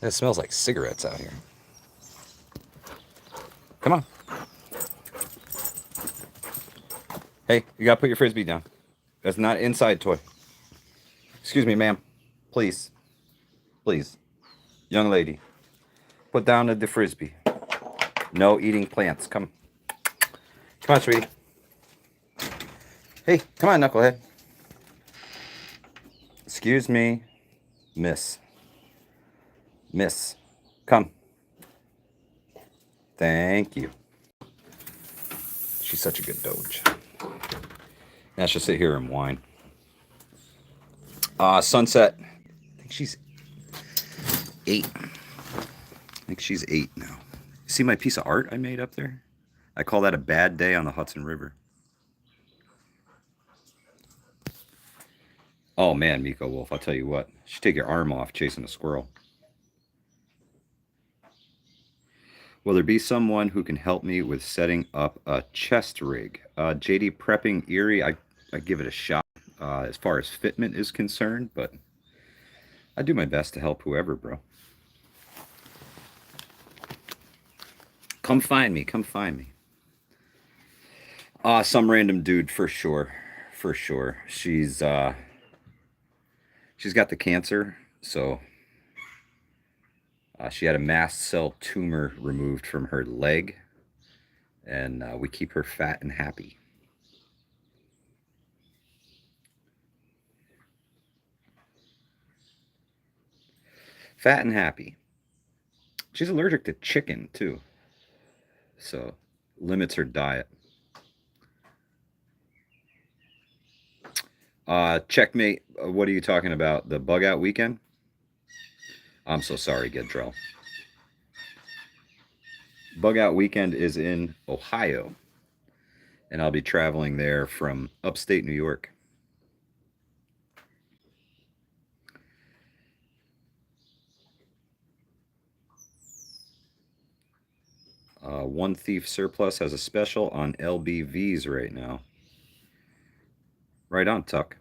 It smells like cigarettes out here. Come on. Hey, you gotta put your frisbee down. That's not an inside toy. Excuse me, ma'am. Please. Please. Young lady. Put down the frisbee. No eating plants. Come. Come on, sweetie. Hey, come on, knucklehead. Excuse me. Miss. Miss. Come. Thank you. She's such a good doge. Now she'll sit here and whine. Sunset. I think she's 8. I think she's 8 now. See my piece of art I made up there? I call that a bad day on the Hudson River. Oh man, Miko Wolf, I'll tell you what. You should take your arm off chasing a squirrel. Will there be someone who can help me with setting up a chest rig? JD Prepping Erie, I give it a shot as far as fitment is concerned, but I do my best to help whoever, bro. Come find me. Come find me. Some random dude for sure. For sure. She's got the cancer, so she had a mast cell tumor removed from her leg, and we keep her fat and happy. Fat and happy. She's allergic to chicken, too, so limits her diet. Checkmate, what are you talking about? The bug out weekend? I'm so sorry, Gedrell. Bug out weekend is in Ohio, and I'll be traveling there from upstate New York. One Thief Surplus has a special on LBVs right now. Right on, Tuck.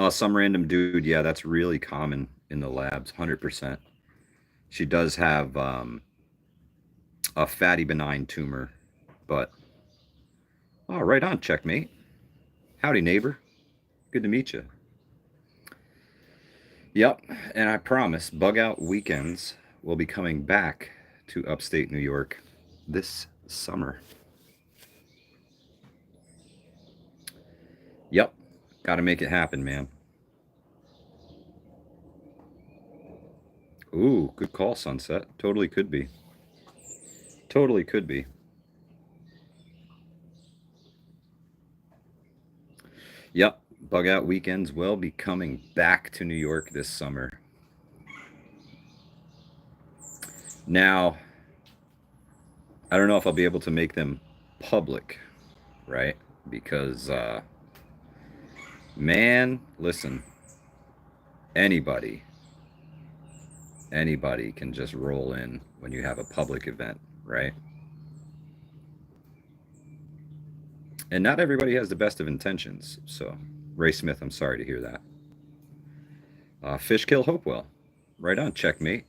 Some random dude. Yeah, that's really common in the labs. 100%. She does have a fatty benign tumor, but right on, checkmate. Howdy, neighbor. Good to meet you. Yep, and I promise Bug Out Weekends will be coming back to upstate New York this summer. Yep, got to make it happen, man. Ooh, good call, Sunset. Totally could be. Totally could be. Yep, Bug Out Weekends will be coming back to New York this summer. Now, I don't know if I'll be able to make them public, right? Because, man, listen, anybody, anybody can just roll in when you have a public event, right? And not everybody has the best of intentions. So, Ray Smith, I'm sorry to hear that. Fishkill Hopewell. Right on, checkmate.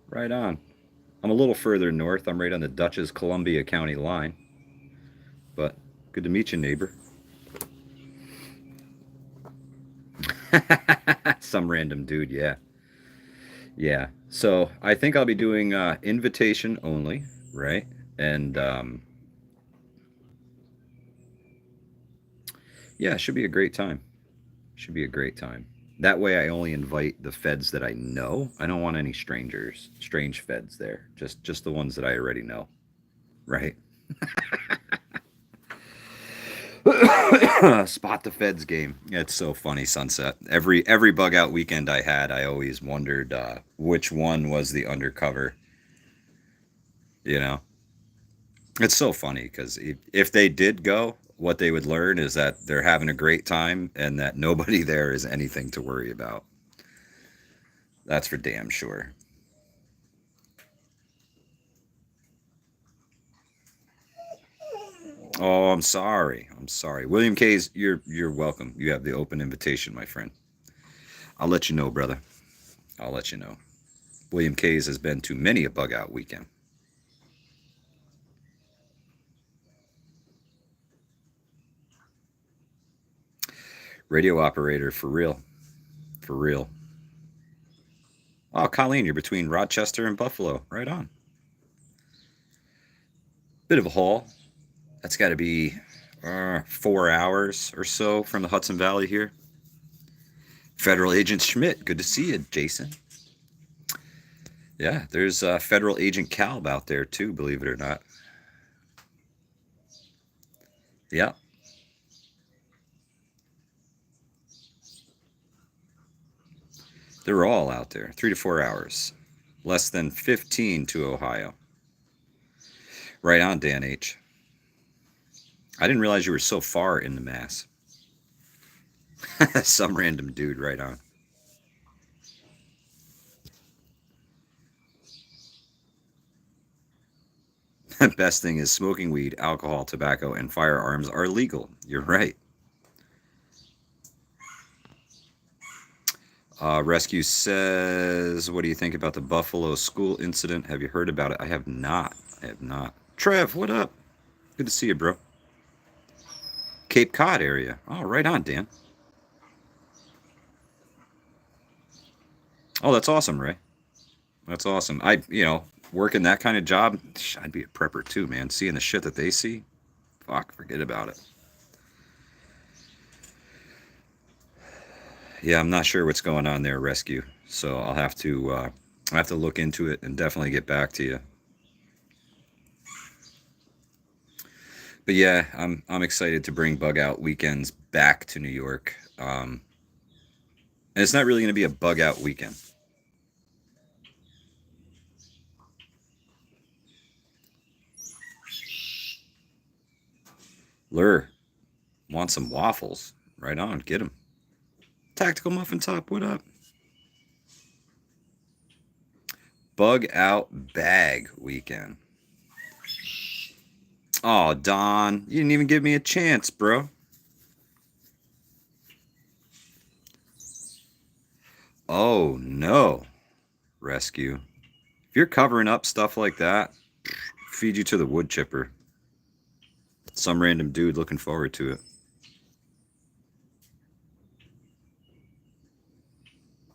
Right on. I'm a little further north. I'm right on the Dutchess Columbia County line. But good to meet you, neighbor. Some random dude, yeah. Yeah. So I think I'll be doing invitation only, right? And yeah, it should be a great time. Should be a great time. That way I only invite the feds that I know. I don't want any strangers, strange feds there. Just the ones that I already know. Right? Spot the feds game. It's so funny, Sunset. Every bug out weekend I had, I always wondered which one was the undercover. You know, it's so funny because if they did go, what they would learn is that they're having a great time and that nobody there is anything to worry about. That's for damn sure. Oh, I'm sorry. I'm sorry. William K's, you're welcome. You have the open invitation, my friend. I'll let you know, brother. I'll let you know. William K's has been to many a bug out weekend. Radio operator for real. For real. Oh, Colleen, you're between Rochester and Buffalo. Right on. Bit of a haul. That's got to be 4 hours or so from the Hudson Valley here. Federal Agent Schmidt, good to see you, Jason. Yeah, there's Federal Agent Calb out there too, believe it or not. Yeah. They're all out there. 3 to 4 hours. Less than 15 to Ohio. Right on, Dan H. I didn't realize you were so far in the Mass. Some random dude, right on. Best thing is smoking weed, alcohol, tobacco, and firearms are legal. You're right. Rescue says, what do you think about the Buffalo school incident? Have you heard about it? I have not. I have not. Trev, what up? Good to see you, bro. Cape Cod area. Oh, right on, Dan. Oh, that's awesome, Ray. That's awesome. Working that kind of job, I'd be a prepper too, man. Seeing the shit that they see, fuck, forget about it. Yeah, I'm not sure what's going on there, rescue. So I have to look into it and definitely get back to you. But yeah, I'm excited to bring Bug Out Weekends back to New York. And it's not really going to be a Bug Out weekend. Lure, want some waffles? Right on, get them. Tactical Muffin Top, what up? bug out bag weekend. Oh, Don, you didn't even give me a chance, bro. Oh, no, Rescue. If you're covering up stuff like that, feed you to the wood chipper. Some random dude looking forward to it.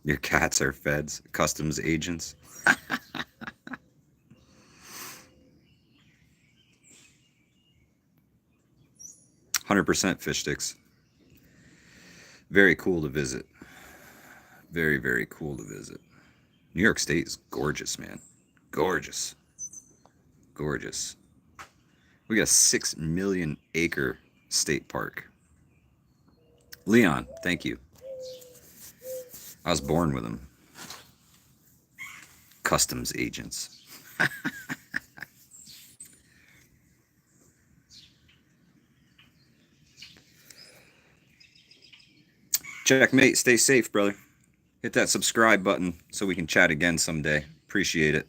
Your cats are feds, customs agents. 100% fish sticks. Very cool to visit. Very, very cool to visit. New York State is gorgeous, man. Gorgeous. Gorgeous. We got a 6 million acre state park. Leon, thank you. I was born with them. Customs agents. Checkmate, stay safe, brother. Hit that subscribe button so we can chat again someday. Appreciate it.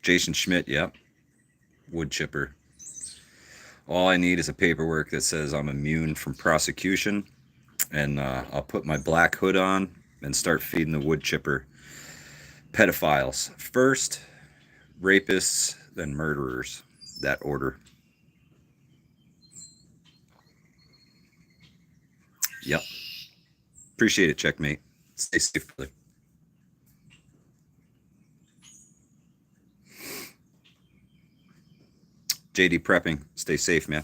Jason Schmidt, yep. Wood chipper. All I need is a paperwork that says I'm immune from prosecution, and I'll put my black hood on and start feeding the wood chipper pedophiles. First, rapists, then murderers. That order. Yep. Appreciate it, Checkmate. Stay safe, brother. JD Prepping. Stay safe, man.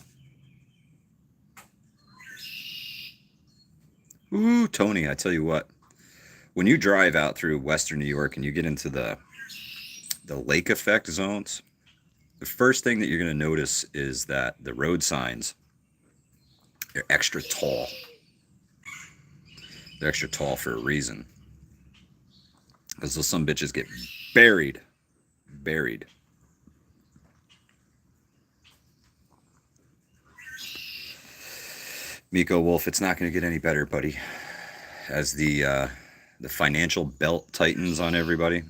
Ooh, Tony, I tell you what. When you drive out through Western New York and you get into the lake effect zones, the first thing that you're going to notice is that the road signs are extra tall. They're extra tall for a reason. Because those some bitches get buried. Buried. Miko Wolf, it's not going to get any better, buddy. As the financial belt tightens on everybody,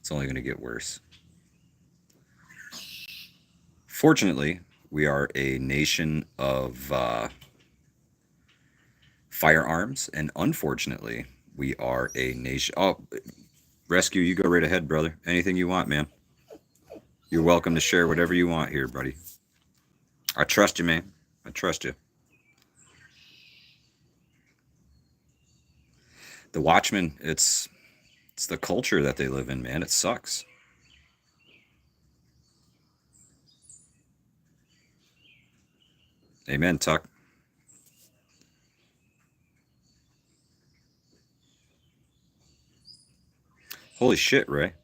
it's only going to get worse. Fortunately, we are a nation of firearms, and unfortunately, we are a nation. Oh, Rescue, you go right ahead, brother. Anything you want, man. You're welcome to share whatever you want here, buddy. I trust you, man. I trust you. The Watchmen, it's the culture that they live in, man. It sucks. Amen, Tuck. Holy shit, Ray.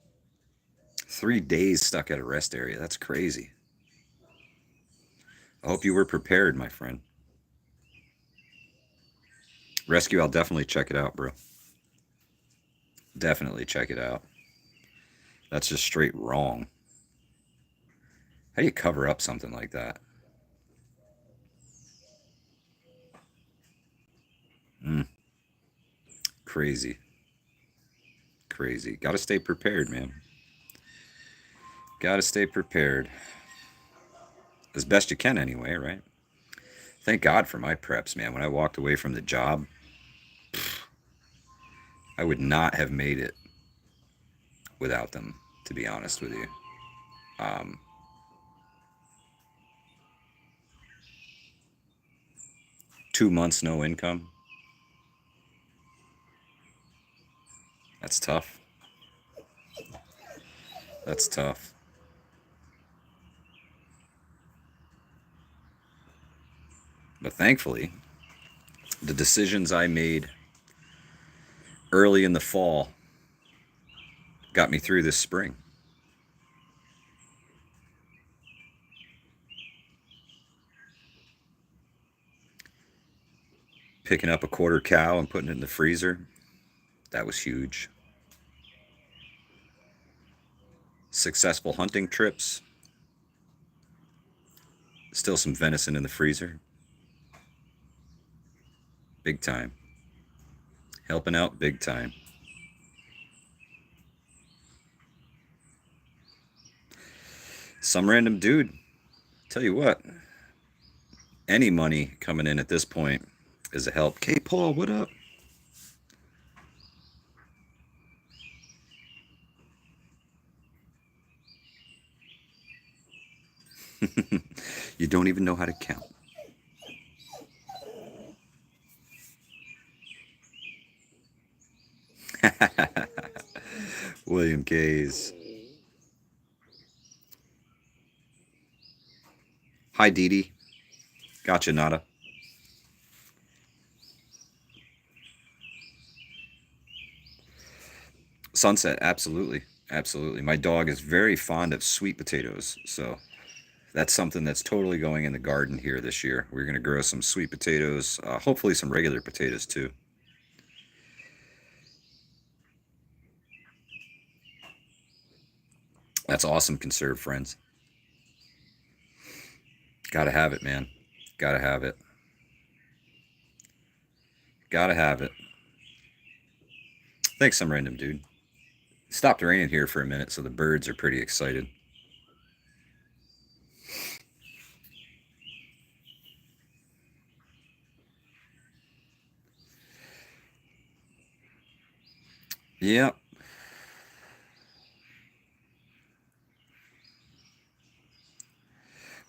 3 days stuck at a rest area. That's crazy. I hope you were prepared, my friend. Rescue, I'll definitely check it out, bro. Definitely check it out. That's just straight wrong. How do you cover up something like that? Mm, crazy. Crazy. Gotta stay prepared, man. Gotta stay prepared. As best you can, anyway, right? Thank God for my preps, man. When I walked away from the job, I would not have made it without them, to be honest with you. Um, 2 months no income. That's tough. That's tough. But thankfully, the decisions I made early in the fall got me through this spring. Picking up a quarter cow and putting it in the freezer, that was huge. Successful hunting trips, still some venison in the freezer. Big time. Helping out big time. Some random dude. Tell you what, any money coming in at this point is a help. K Paul, what up? You don't even know how to count. William Kays. Hi, Dee Dee. Gotcha, Nada. Sunset, absolutely. Absolutely. My dog is very fond of sweet potatoes, so that's something that's totally going in the garden here this year. We're going to grow some sweet potatoes, hopefully some regular potatoes too. That's awesome, conserve friends. Gotta have it, man. Gotta have it. Gotta have it. Thanks, some random dude. It stopped raining here for a minute, so the birds are pretty excited. Yeah.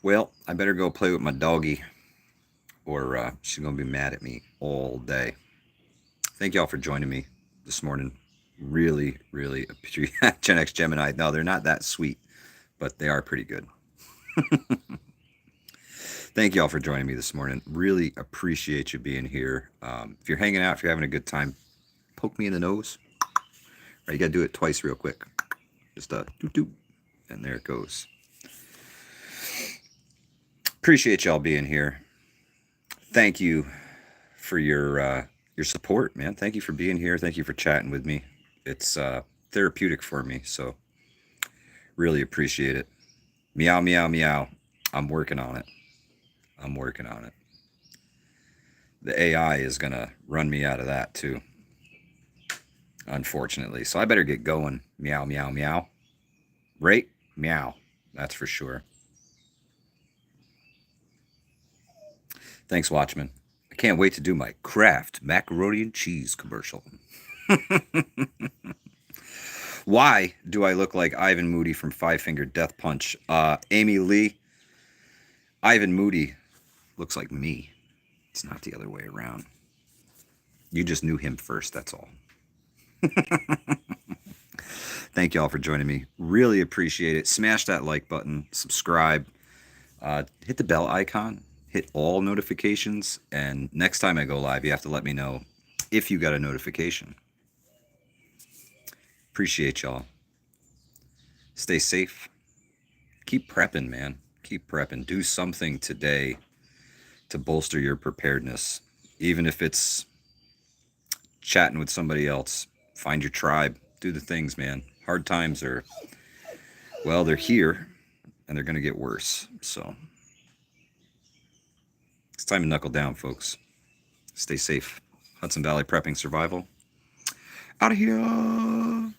Well, I better go play with my doggy, or she's gonna be mad at me all day. Thank y'all for joining me this morning. Really, really appreciate Gen X Gemini. No, they're not that sweet, but they are pretty good. Thank y'all for joining me this morning. Really appreciate you being here. If you're hanging out, if you're having a good time, poke me in the nose. Right, you gotta do it twice real quick. Just doop doop, and there it goes. Appreciate y'all being here. Thank you for your support, man. Thank you for being here. Thank you for chatting with me. It's therapeutic for me, so really appreciate it. Meow, meow, meow. I'm working on it. I'm working on it. The AI is gonna run me out of that too, unfortunately. So I better get going. Meow, meow, meow. Right? Meow. That's for sure. Thanks, Watchman. I can't wait to do my Kraft macaroni and cheese commercial. Why do I look like Ivan Moody from Five Finger Death Punch? Amy Lee, Ivan Moody looks like me. It's not the other way around. You just knew him first, that's all. Thank y'all for joining me. Really appreciate it. Smash that like button, subscribe, hit the bell icon, hit all notifications, and next time I go live, you have to let me know if you got a notification. Appreciate y'all. Stay safe. Keep prepping, man. Keep prepping. Do something today to bolster your preparedness, even if it's chatting with somebody else. Find your tribe. Do the things, man. Hard times are, well, they're here, and they're going to get worse. So it's time to knuckle down, folks. Stay safe. Hudson Valley Prepping Survival. Out of here.